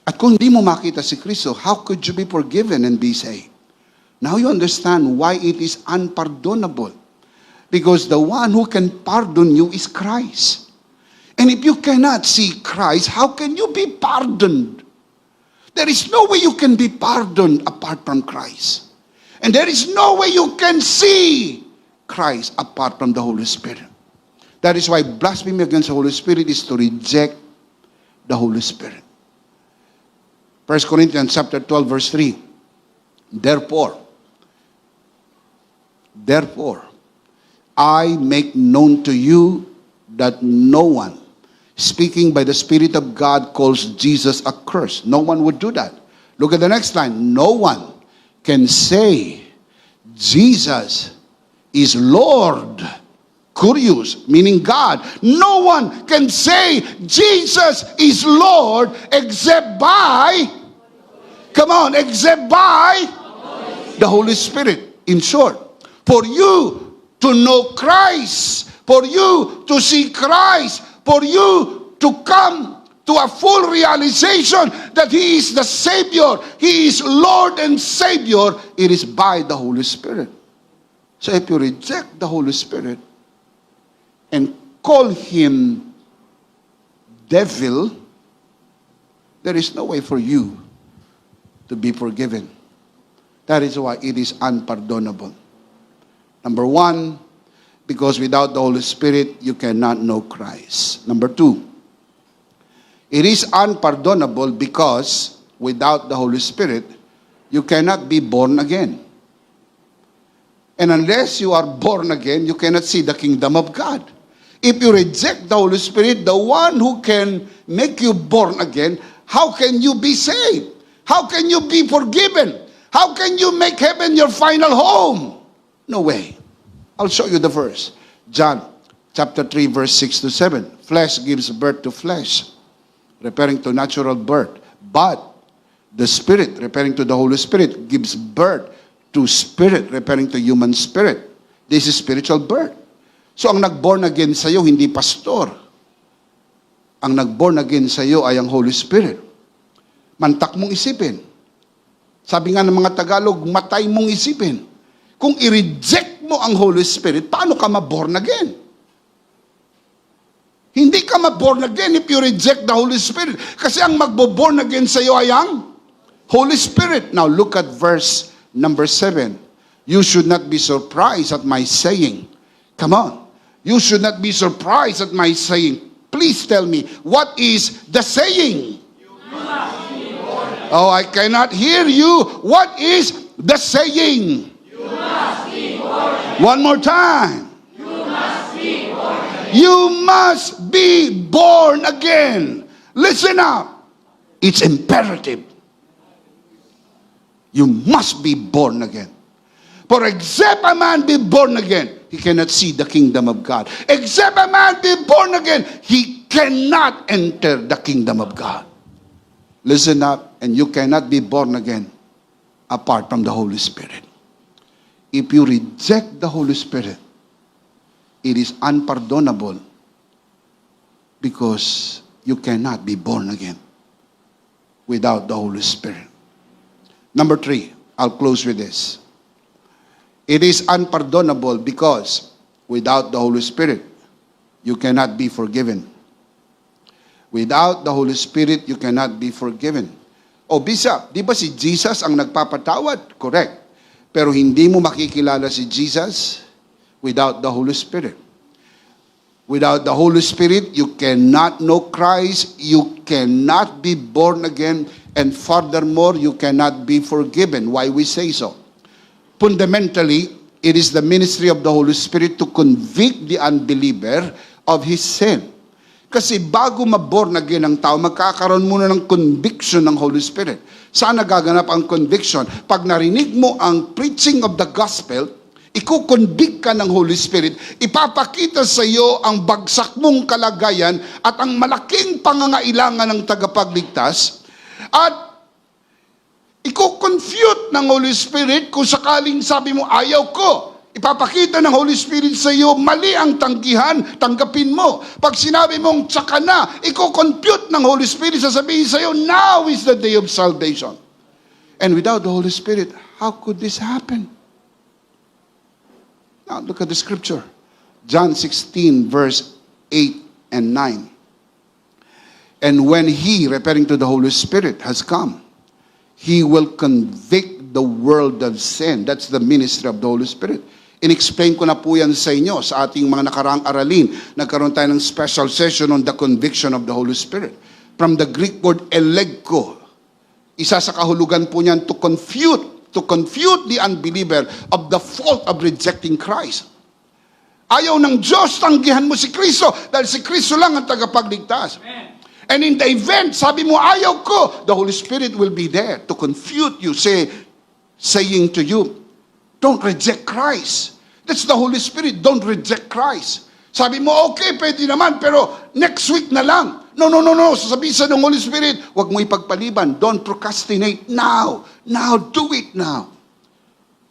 Speaker 1: At kung hindi mo makita si Kristo, how could you be forgiven and be saved? Now you understand why it is unpardonable. Because the one who can pardon you is Christ. And if you cannot see Christ, how can you be pardoned? There is no way you can be pardoned apart from Christ. And there is no way you can see Christ apart from the Holy Spirit. That is why blasphemy against the Holy Spirit is to reject the Holy Spirit. 1 Corinthians chapter 12 verse 3. Therefore, I make known to you that no one, speaking by the Spirit of God, calls Jesus accursed. No one would do that. Look at the next line. No one can say Jesus is Lord. Curious, meaning God. No one can say Jesus is Lord except by, except by the Holy Spirit. In short, for you to know Christ, for you to see Christ, for you to come to a full realization that He is the Savior, He is Lord and Savior, it is by the Holy Spirit. So if you reject the Holy Spirit and call Him devil, there is no way for you to be forgiven. That is why it is unpardonable. Number one, because without the Holy Spirit, you cannot know Christ. Number two, it is unpardonable because without the Holy Spirit, you cannot be born again. And unless you are born again, you cannot see the kingdom of God. If you reject the Holy Spirit, the one who can make you born again, how can you be saved? How can you be forgiven? How can you make heaven your final home? No way. I'll show you the verse. John chapter 3 verse 6 to 7. Flesh gives birth to flesh, referring to natural birth. But the Spirit, referring to the Holy Spirit, gives birth to spirit, referring to human spirit. This is spiritual birth. So ang nag-born again sa'yo, hindi pastor. Ang nag-born again sa'yo ay ang Holy Spirit. Mantak mong isipin. Sabi nga ng mga Tagalog, matay mong isipin. Kung i-reject mo ang Holy Spirit, paano ka ma-born again? Hindi ka ma-born again if you reject the Holy Spirit. Kasi ang magbo-born again sa'yo ay ang Holy Spirit. Now look at verse number 7. You should not be surprised at my saying. Come on. You should not be surprised at my saying. Please tell me, what is the saying? Oh, I cannot hear you. What is the saying?
Speaker 2: You must be born again.
Speaker 1: One more time.
Speaker 2: You must be born again.
Speaker 1: You must be born again. Listen up. It's imperative. You must be born again. For except a man be born again, he cannot see the kingdom of God. Except a man be born again, he cannot enter the kingdom of God. Listen up, and you cannot be born again apart from the Holy Spirit. If you reject the Holy Spirit, it is unpardonable because you cannot be born again without the Holy Spirit. Number 3, I'll close with this. It is unpardonable because without the Holy Spirit, you cannot be forgiven. Without the Holy Spirit, you cannot be forgiven. O Bishop, di ba si Jesus ang nagpapatawad? Correct. Pero hindi mo makikilala si Jesus without the Holy Spirit. Without the Holy Spirit, you cannot know Christ, you cannot be born again, and furthermore, you cannot be forgiven. Why we say so? Fundamentally, it is the ministry of the Holy Spirit to convict the unbeliever of his sin. Kasi bago ma-born again ang tao, magkakaroon muna ng conviction ng Holy Spirit. Saan nagaganap ang conviction? Pag narinig mo ang preaching of the gospel, ikukonvict ka ng Holy Spirit, ipapakita sa iyo ang bagsak mong kalagayan at ang malaking pangangailangan ng tagapagligtas, at iko-confute ng Holy Spirit kung sakaling sabi mo, ayaw ko, ipapakita ng Holy Spirit sa iyo, mali ang tanggihan, tanggapin mo. Pag sinabi mong tsaka na, i-compute ng Holy Spirit, sasabihin sa iyo, now is the day of salvation. And without the Holy Spirit, how could this happen? Now, look at the scripture. John 16, verse 8 and 9. And when He, referring to the Holy Spirit, has come, He will convict the world of sin. That's the ministry of the Holy Spirit. In-explain ko na po yan sa inyo sa ating mga nakaraang aralin. Nagkaroon tayo ng special session on the conviction of the Holy Spirit. From the Greek word elegko, isa sa kahulugan po niyan to confute the unbeliever of the fault of rejecting Christ. Ayaw ng Diyos, tanggihan mo si Kristo dahil si Kristo lang ang tagapagligtas. And in the event, sabi mo, ayaw ko, the Holy Spirit will be there to confute you, saying to you, don't reject Christ. That's the Holy Spirit. Don't reject Christ. Sabi mo, okay, pwede naman, pero next week na lang. No. Sasabihin sa ng Holy Spirit, huwag mo ipagpaliban. Don't procrastinate now. Now, do it now.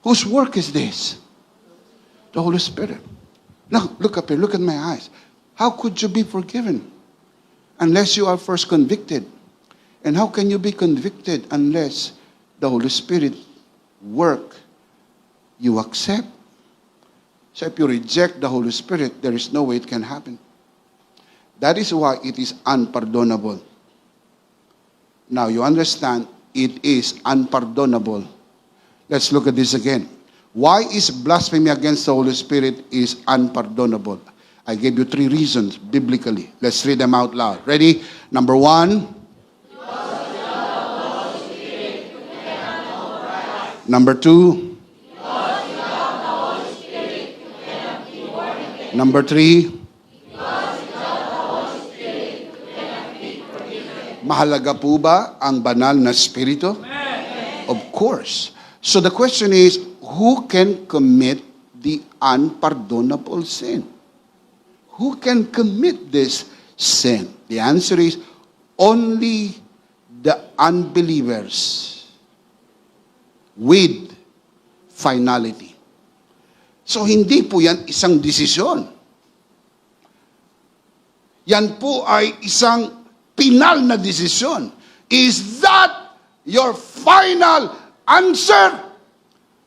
Speaker 1: Whose work is this? The Holy Spirit. Now, look up here. Look at my eyes. How could you be forgiven unless you are first convicted? And how can you be convicted unless the Holy Spirit work you accept? So if you reject the Holy Spirit, there is no way it can happen. That is why it is unpardonable. Now, you understand, it is unpardonable. Let's look at this again. Why is blasphemy against the Holy Spirit is unpardonable? I gave you 3 reasons biblically. Let's read them out loud. Ready? Number 1. Number 2. Number 3. Mahalaga po ba ang banal na spirito? Of course. So the question is, who can commit the unpardonable sin? Who can commit this sin? The answer is, only the unbelievers with finality. So hindi po yan isang desisyon. Yan po ay isang final na desisyon. Is that your final answer?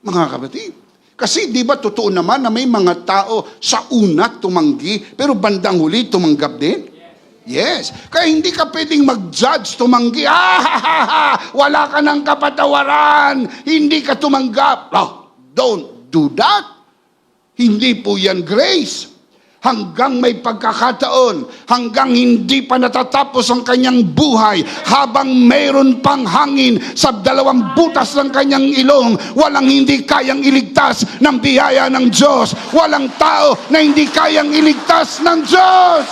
Speaker 1: Mga kapatid, kasi di ba totoo naman na may mga tao sa una tumanggi, pero bandang huli tumanggap din? Yes. Kaya hindi ka pwedeng mag-judge, tumanggi. Wala ka ng kapatawaran. Hindi ka tumanggap. Oh, don't do that. Hindi po yan grace. Hanggang may pagkakataon, hanggang hindi pa natatapos ang kanyang buhay, habang mayroon pang hangin sa 2 butas ng kanyang ilong, walang hindi kayang iligtas ng biyaya ng Diyos. Walang tao na hindi kayang iligtas ng Diyos.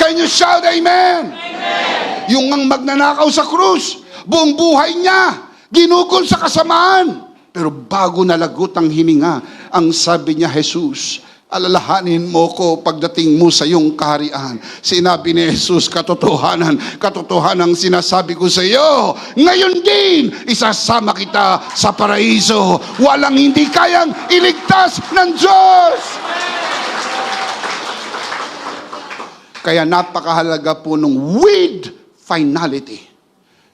Speaker 1: Can you shout amen? Amen. Yung ang magnanakaw sa krus, buong buhay niya, ginugol sa kasamaan. Pero bago nalagot ang hininga, ang sabi niya, Jesus, alalahanin mo ko pagdating mo sa iyong kaharian. Sinabi ni Jesus, katotohanan sinasabi ko sa iyo, ngayon din, isasama kita sa paraiso. Walang hindi kayang iligtas ng Diyos. Kaya napakahalaga po nung with finality.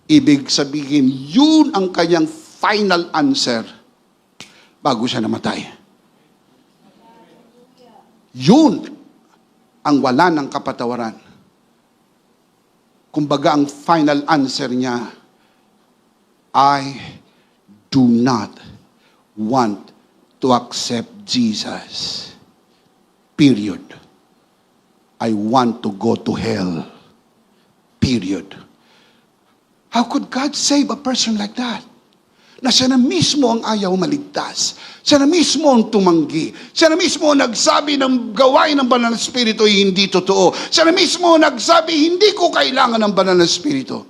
Speaker 1: Ibig sabihin, yun ang kanyang final answer bago siya namatay. Yun ang wala ng kapatawaran. Kumbaga ang final answer niya, I do not want to accept Jesus. Period. I want to go to hell. Period. How could God save a person like that? Na siya na mismo ang ayaw maligtas. Siya na mismo ang tumanggi. Siya na mismo ang nagsabi ng gawain ng banal na spirito ay hindi totoo. Siya na mismo ang nagsabi, hindi ko kailangan ng banal na spirito.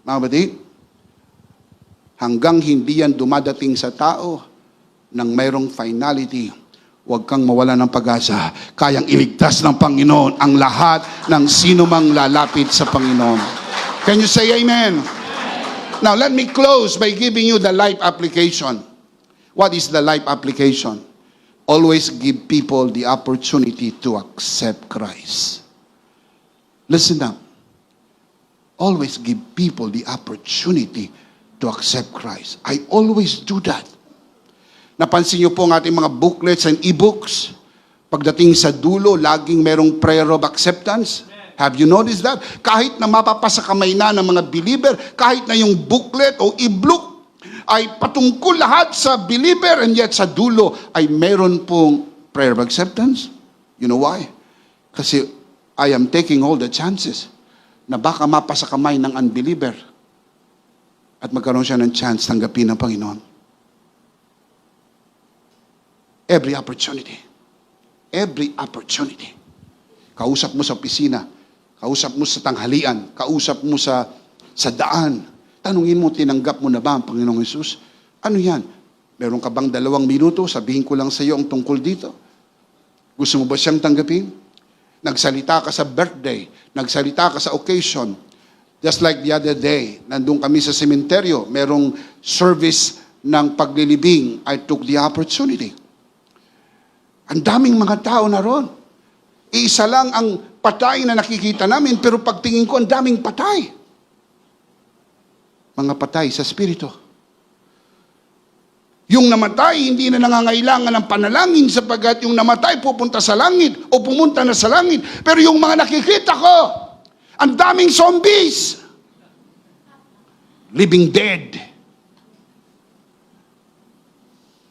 Speaker 1: Mga kapatid, hanggang hindi yan dumadating sa tao ng mayroong finality, huwag kang mawala ng pag-asa. Kayang iligtas ng Panginoon ang lahat ng sino mang lalapit sa Panginoon. Can you say amen? Now, let me close by giving you the life application. What is the life application? Always give people the opportunity to accept Christ. Listen up. Always give people the opportunity to accept Christ. I always do that. Napansin niyo po ang ating mga booklets and e-books. Pagdating sa dulo, laging merong prayer of acceptance. Have you noticed that? Kahit na mapapasa kamay na ng mga believer, kahit na yung booklet o e-book ay patungkol lahat sa believer, and yet sa dulo ay meron pong prayer of acceptance. You know why? Kasi I am taking all the chances na baka mapasa kamay ng unbeliever at magkaroon siya ng chance tanggapin ng Panginoon. Every opportunity. Every opportunity. Kausap mo sa opisina, kausap mo sa tanghalian, kausap mo sa daan. Tanungin mo, tinanggap mo na ba ang Panginoong Hesus? Ano yan? Meron ka bang 2 minuto? Sabihin ko lang sa iyo ang tungkol dito. Gusto mo ba siyang tanggapin? Nagsalita ka sa birthday, nagsalita ka sa occasion. Just like the other day, nandun kami sa sementeryo, merong service ng paglilibing. I took the opportunity. Ang daming mga tao na ron. Isa lang ang patay na nakikita namin, pero pagtingin ko, ang daming patay. Mga patay sa spirito. Yung namatay, hindi na nangangailangan ng panalangin sapagkat yung namatay pupunta sa langit o pumunta na sa langit. Pero yung mga nakikita ko, ang daming zombies. Living dead.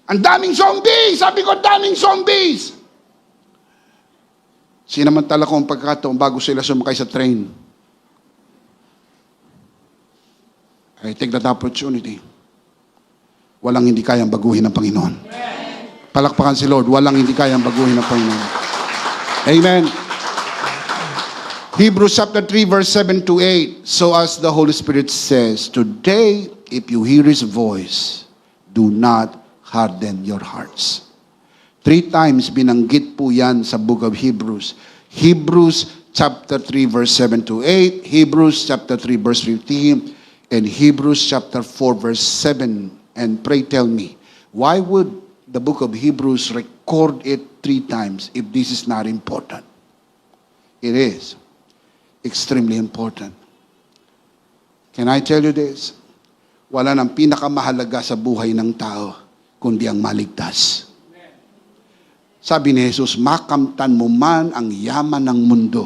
Speaker 1: Ang daming zombies! Sabi ko, daming zombies! Sinamantala ko ang pagkakataon bago sila sumakay sa train. I take that opportunity. Walang hindi kayang baguhin ng Panginoon. Palakpakan si Lord, walang hindi kayang baguhin ng Panginoon. Amen. Hebrews chapter 3 verse 7 to 8. So as the Holy Spirit says, today, if you hear His voice, do not harden your hearts. 3 times binanggit po yan sa book of Hebrews. Hebrews chapter 3 verse 7 to 8, Hebrews chapter 3 verse 15, and Hebrews chapter 4 verse 7. And pray tell me, why would the book of Hebrews record it 3 times if this is not important? It is extremely important. Can I tell you this? Wala nang pinakamahalaga sa buhay ng tao kundi ang maligtas. Sabi ni Jesus, makamtan mo man ang yaman ng mundo.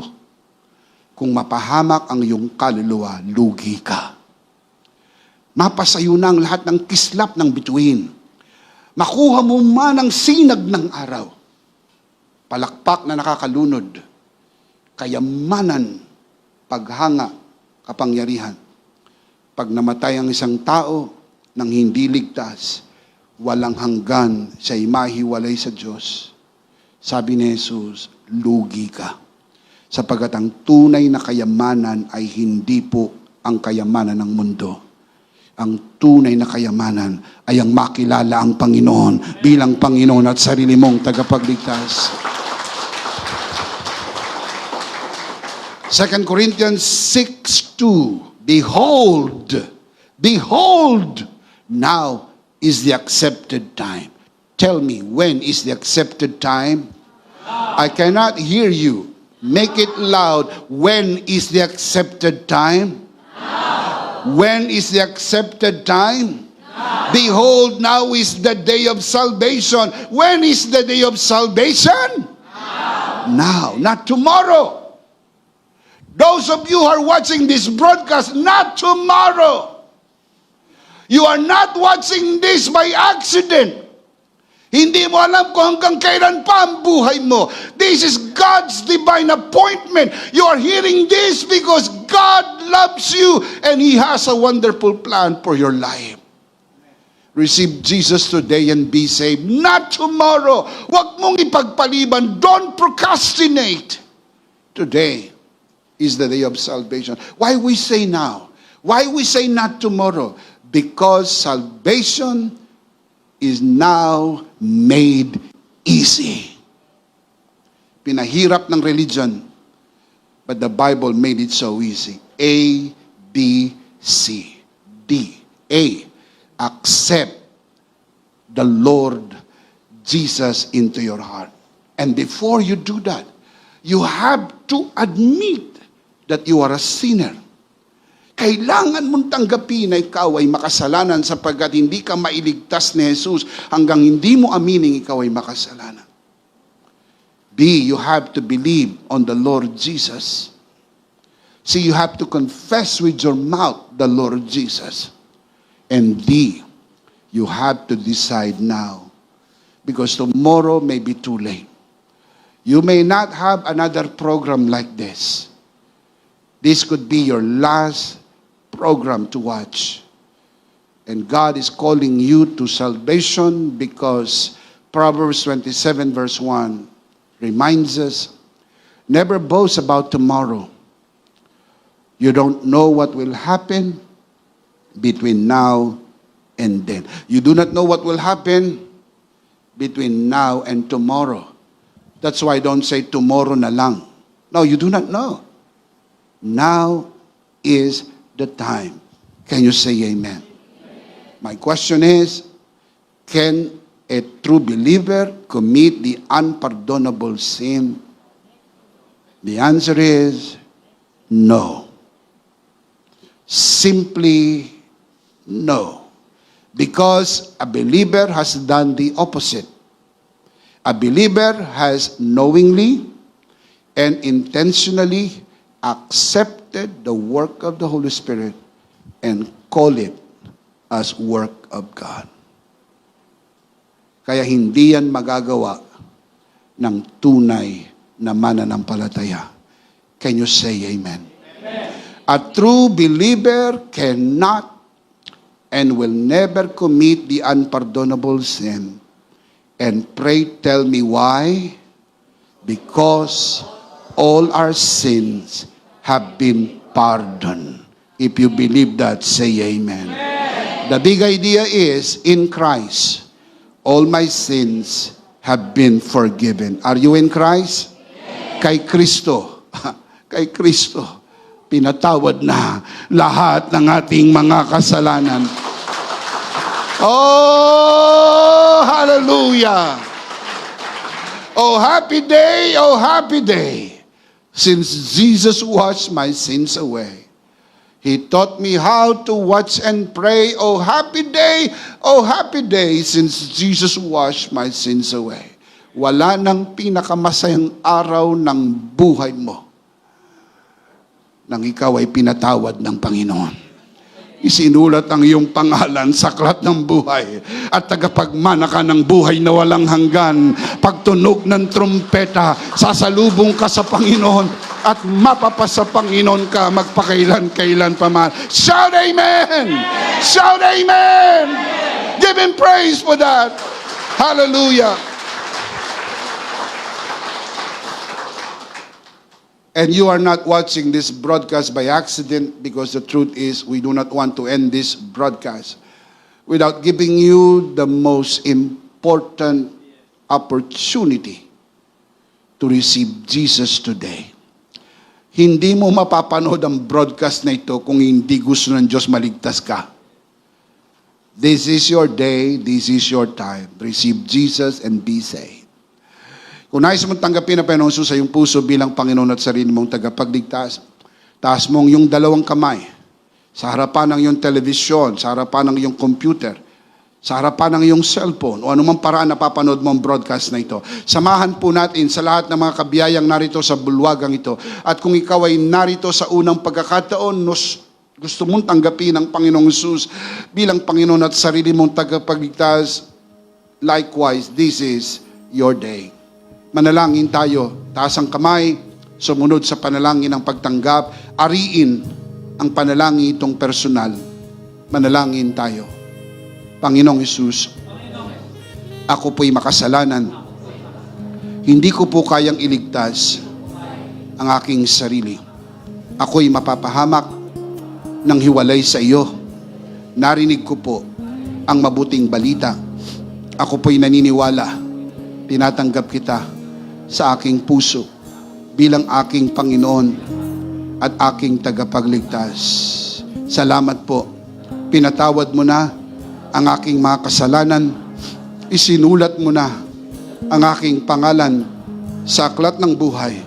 Speaker 1: Kung mapahamak ang iyong kaluluwa, lugi ka. Mapasayo na ang lahat ng kislap ng bituin. Makuha mo man ang sinag ng araw. Palakpak na nakakalunod. Kayamanan, paghanga, kapangyarihan. Pag namatay ang isang tao nang hindi ligtas, walang hanggan siya'y mahiwalay sa Diyos. Sabi ni Jesus, lugi ka. Sapagat ang tunay na kayamanan ay hindi po ang kayamanan ng mundo. Ang tunay na kayamanan ay ang makilala ang Panginoon bilang Panginoon at sarili mong tagapagligtas. 2 Corinthians 6:2. Behold, now is the accepted time. Tell me, when is the accepted time? I cannot hear you. Make it loud. When is the accepted time? When is the accepted time? Behold, now is the day of salvation. When is the day of salvation? Now, not tomorrow. Those of you who are watching this broadcast, not tomorrow. You are not watching this by accident. Hindi mo alam kung hanggang kailan pa ang buhay mo. This is God's divine appointment. You are hearing this because God loves you and He has a wonderful plan for your life. Receive Jesus today and be saved. Not tomorrow. Huwag mong ipagpaliban. Don't procrastinate. Today is the day of salvation. Why we say now? Why we say not tomorrow? Because salvation is now made easy. Pinahirap ng religion, but the Bible made it so easy. A, B, C, D. A, accept the Lord Jesus into your heart. And before you do that, you have to admit that you are a sinner. Kailangan mong tanggapin na ikaw ay makasalanan sapagkat hindi ka mailigtas ni Jesus hanggang hindi mo aminin ikaw ay makasalanan. B, you have to believe on the Lord Jesus. C, you have to confess with your mouth the Lord Jesus. And D, you have to decide now because tomorrow may be too late. You may not have another program like this. This could be your last program to watch. And God is calling you to salvation because Proverbs 27 verse 1 reminds us, never boast about tomorrow. You don't know what will happen between now and then. You do not know what will happen between now and tomorrow. That's why don't say tomorrow na lang. No, you do not know. Now is the time. Can you say amen? My question is, can a true believer commit the unpardonable sin? The answer is no. Simply no. Because a believer has done the opposite. A believer has knowingly and intentionally accepted the work of the Holy Spirit and call it as work of God. Kaya hindi yan magagawa ng tunay na mananampalataya. Can you say amen? Amen. A true believer cannot and will never commit the unpardonable sin. And pray, tell me why? Because all our sins have been pardoned. If you believe that, say amen. Amen. The big idea is, in Christ, all my sins have been forgiven. Are you in Christ? Amen. Kay Kristo, kay Kristo, pinatawad na lahat ng ating mga kasalanan. Oh, hallelujah! Oh, happy day, oh, happy day. Since Jesus washed my sins away. He taught me how to watch and pray. Oh, happy day, since Jesus washed my sins away. Wala nang pinakamasayang araw ng buhay mo nang ikaw ay pinatawad ng Panginoon. Isinulat ang iyong pangalan sa aklat ng buhay at tagapagmana ka ng buhay na walang hanggan. Pagtunog ng trumpeta, sasalubong ka sa Panginoon at mapapasa Panginoon ka magpakailan-kailan pa man. Shout amen! Amen! Shout amen! Amen! Give Him praise for that. Hallelujah! And you are not watching this broadcast by accident, because the truth is we do not want to end this broadcast without giving you the most important opportunity to receive Jesus today. Hindi mo mapapanood ang broadcast na ito kung hindi gusto ng Diyos maligtas ka. This is your day, this is your time. Receive Jesus and be saved. Kung nais mong tanggapin ang Panginoon Jesus sa iyong puso bilang Panginoon at sarili mong tagapagligtas, taas mong yung dalawang kamay sa harapan ng iyong telebisyon, sa harapan ng iyong computer, sa harapan ng iyong cellphone, o anumang paraan na papanood mo ang broadcast na ito. Samahan po natin sa lahat ng mga kabiyayang narito sa bulwagang ito. At kung ikaw ay narito sa unang pagkakataon, gusto mong tanggapin ang Panginoong Jesus bilang Panginoon at sarili mong tagapagligtas, likewise, this is your day. Manalangin tayo, taas ang kamay, sumunod sa panalangin ng pagtanggap, ariin ang panalangin itong personal. Manalangin tayo. Panginoong Hesus, ako po'y makasalanan. Hindi ko po kayang iligtas ang aking sarili. Ako'y mapapahamak ng hiwalay sa iyo. Narinig ko po ang mabuting balita. Ako po'y naniniwala. Tinatanggap kita sa aking puso bilang aking Panginoon at aking tagapagligtas. Salamat po. Pinatawad mo na ang aking mga kasalanan isinulat mo na ang aking pangalan sa aklat ng buhay.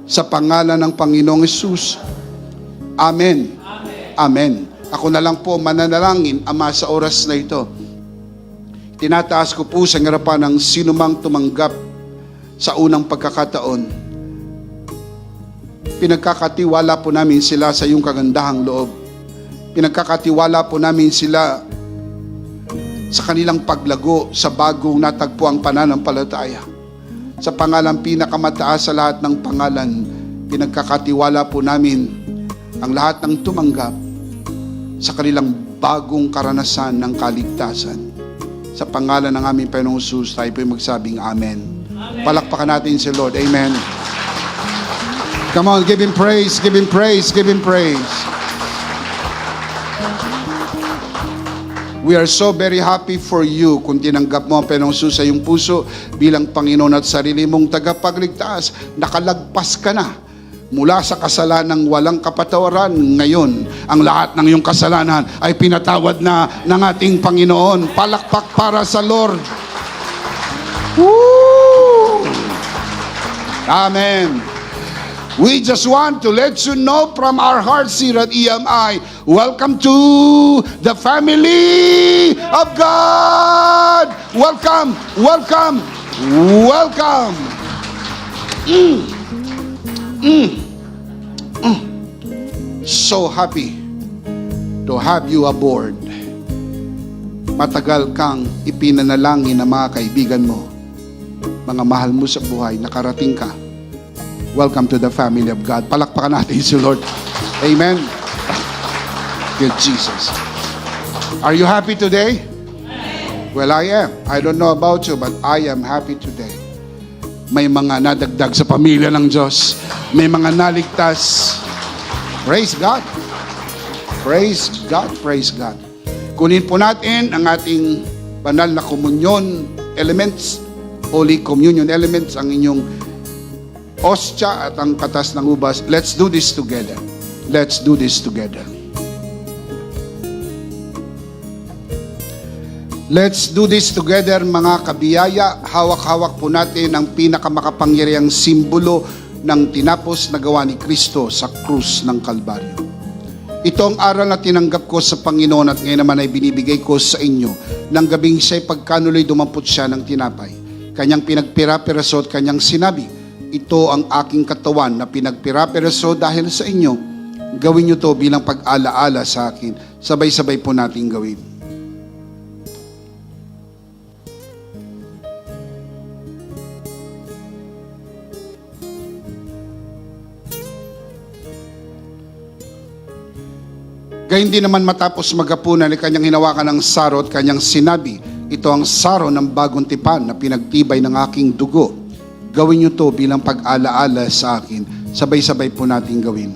Speaker 1: Sa pangalan ng Panginoong Hesus. Amen. Amen. Ako na lang po mananalangin, Ama, sa oras na ito. Tinataas ko po sa harapan ng sinumang tumanggap sa unang pagkakataon. Pinagkakatiwala po namin sila sa iyong kagandahang loob. Pinagkakatiwala po namin sila sa kanilang paglago sa bagong natagpuang pananampalataya. Sa pangalan pinakamataas sa lahat ng pangalan, pinagkakatiwala po namin ang lahat ng tumanggap sa kanilang bagong karanasan ng kaligtasan. Sa pangalan ng aming Panginoong Hesus, tayo po'y magsabing Amen. Palakpakan natin si Lord. Amen. Come on, give Him praise, give Him praise, give Him praise. We are so very happy for you kung tinanggap mo ang Panginoong Hesus sa iyong puso bilang Panginoon at sarili mong tagapagligtas. Nakalagpas ka na mula sa kasalanang walang kapatawaran. Ngayon, ang lahat ng iyong kasalanan ay pinatawad na ng ating Panginoon. Palakpak para sa Lord. Woo! Amen. We just want to let you know from our hearts here at EMI, welcome to the family of God. Welcome, welcome, welcome. So happy to have you aboard. Matagal kang ipinanalangin ng mga kaibigan mo, mga mahal mo sa buhay, nakarating ka. Welcome to the family of God. Palakpakan natin si Lord. Amen. Good Jesus. Are you happy today? Well, I am. I don't know about you, but I am happy today. May mga nadagdag sa pamilya ng Diyos. May mga naligtas. Praise God. Praise God. Praise God. Kunin po natin ang ating banal na komunyon elements, Holy Communion elements, ang inyong ostya at ang katas ng ubas. Let's do this together. Let's do this together. Let's do this together, mga kabiyaya. Hawak-hawak po natin ang pinakamakapangyarihang simbolo ng tinapos na gawa ni Kristo sa krus ng Kalbaryo. Ito ang aral na tinanggap ko sa Panginoon at ngayon naman ay binibigay ko sa inyo. Nang gabing siya'y pagkanuloy dumampot siya ng tinapay. Kanyang pinagpira-piraso at kanyang sinabi, ito ang aking katawan na pinagpira-piraso dahil sa inyo. Gawin niyo to bilang pag-alaala sa akin. Sabay-sabay po natin gawin. Gayun din naman matapos maghapunan ay kanyang hinawakan ng saro at kanyang sinabi, ito ang saro ng bagong tipan na pinagtibay ng aking dugo. Gawin niyo to bilang pag-alaala sa akin. Sabay-sabay po natin gawin.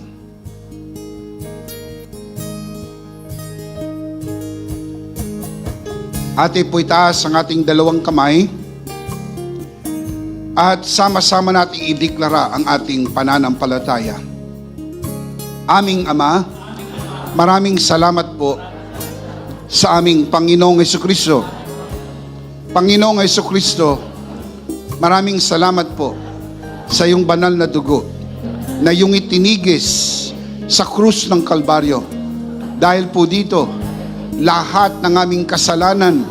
Speaker 1: Ate po itaas ang ating dalawang kamay at sama-sama natin ideklara ang ating pananampalataya. Aming Ama, maraming salamat po sa aming Panginoong Hesukristo. Panginoong Hesukristo, maraming salamat po sa iyong banal na dugo na iyong itinigis sa krus ng Kalbaryo. Dahil po dito, lahat ng aming kasalanan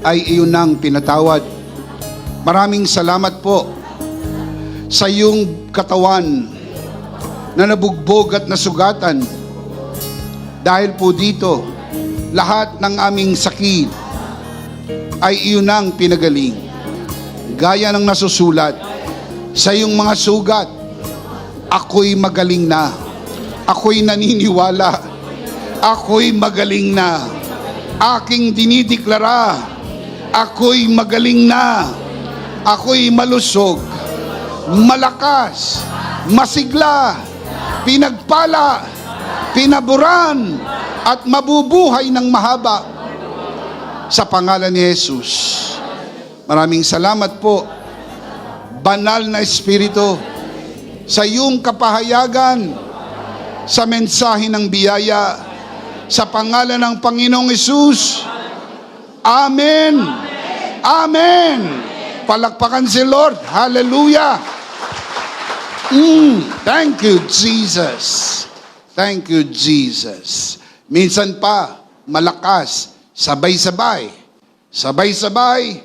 Speaker 1: ay iyon nang pinatawad. Maraming salamat po sa iyong katawan na nabugbog at nasugatan. Dahil po dito, lahat ng aming sakit ay iyon nang pinagaling. Gaya ng nasusulat, sa iyong mga sugat, ako'y magaling na. Ako'y naniniwala. Ako'y magaling na. Aking dinideklara, ako'y magaling na. Ako'y malusog, malakas, masigla, pinagpala, pinaburan, at mabubuhay ng mahaba sa pangalan ni Jesus. Maraming salamat po, banal na Espiritu, sa iyong kapahayagan sa mensahe ng biyaya sa pangalan ng Panginoong Hesus. Amen. Amen. Palakpakan si Lord. Hallelujah. Thank you, Jesus. Thank you, Jesus. Minsan pa, malakas, sabay-sabay. Sabay-sabay,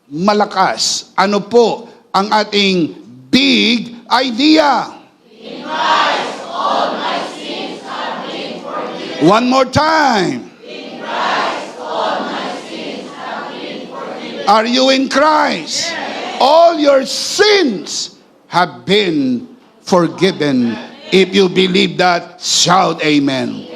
Speaker 1: malakas. Ano po ang ating big idea?
Speaker 2: In Christ, all my sins have been forgiven.
Speaker 1: One more time.
Speaker 2: In Christ, all my sins have been forgiven.
Speaker 1: Are you in Christ? All your sins have been forgiven. If you believe that, shout amen.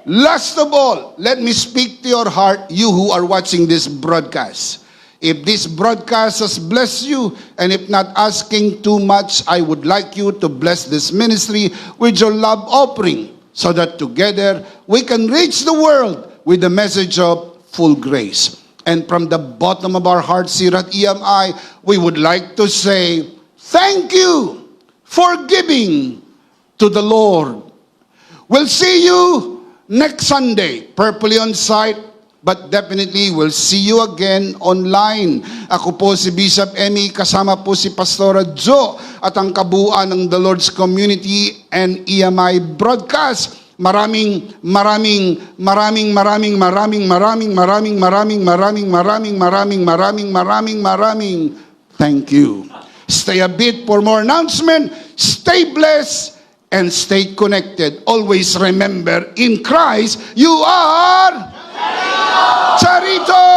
Speaker 1: Last of all, let me speak to your heart, you who are watching this broadcast. If this broadcast has blessed you, and if not asking too much, I would like you to bless this ministry with your love offering, so that together we can reach the world with the message of full grace. And from the bottom of our hearts here at EMI, we would like to say, thank you for giving to the Lord. We'll see you next Sunday, purposely on site, but definitely we'll see you again online. Ako po si Bishop Emmy, kasama po si Pastora Jo at ang kabuuan ng The Lord's Community and EMI Broadcast. Maraming thank you. Stay a bit for more announcement. Stay blessed and stay connected. Always remember, in Christ, you are Charito!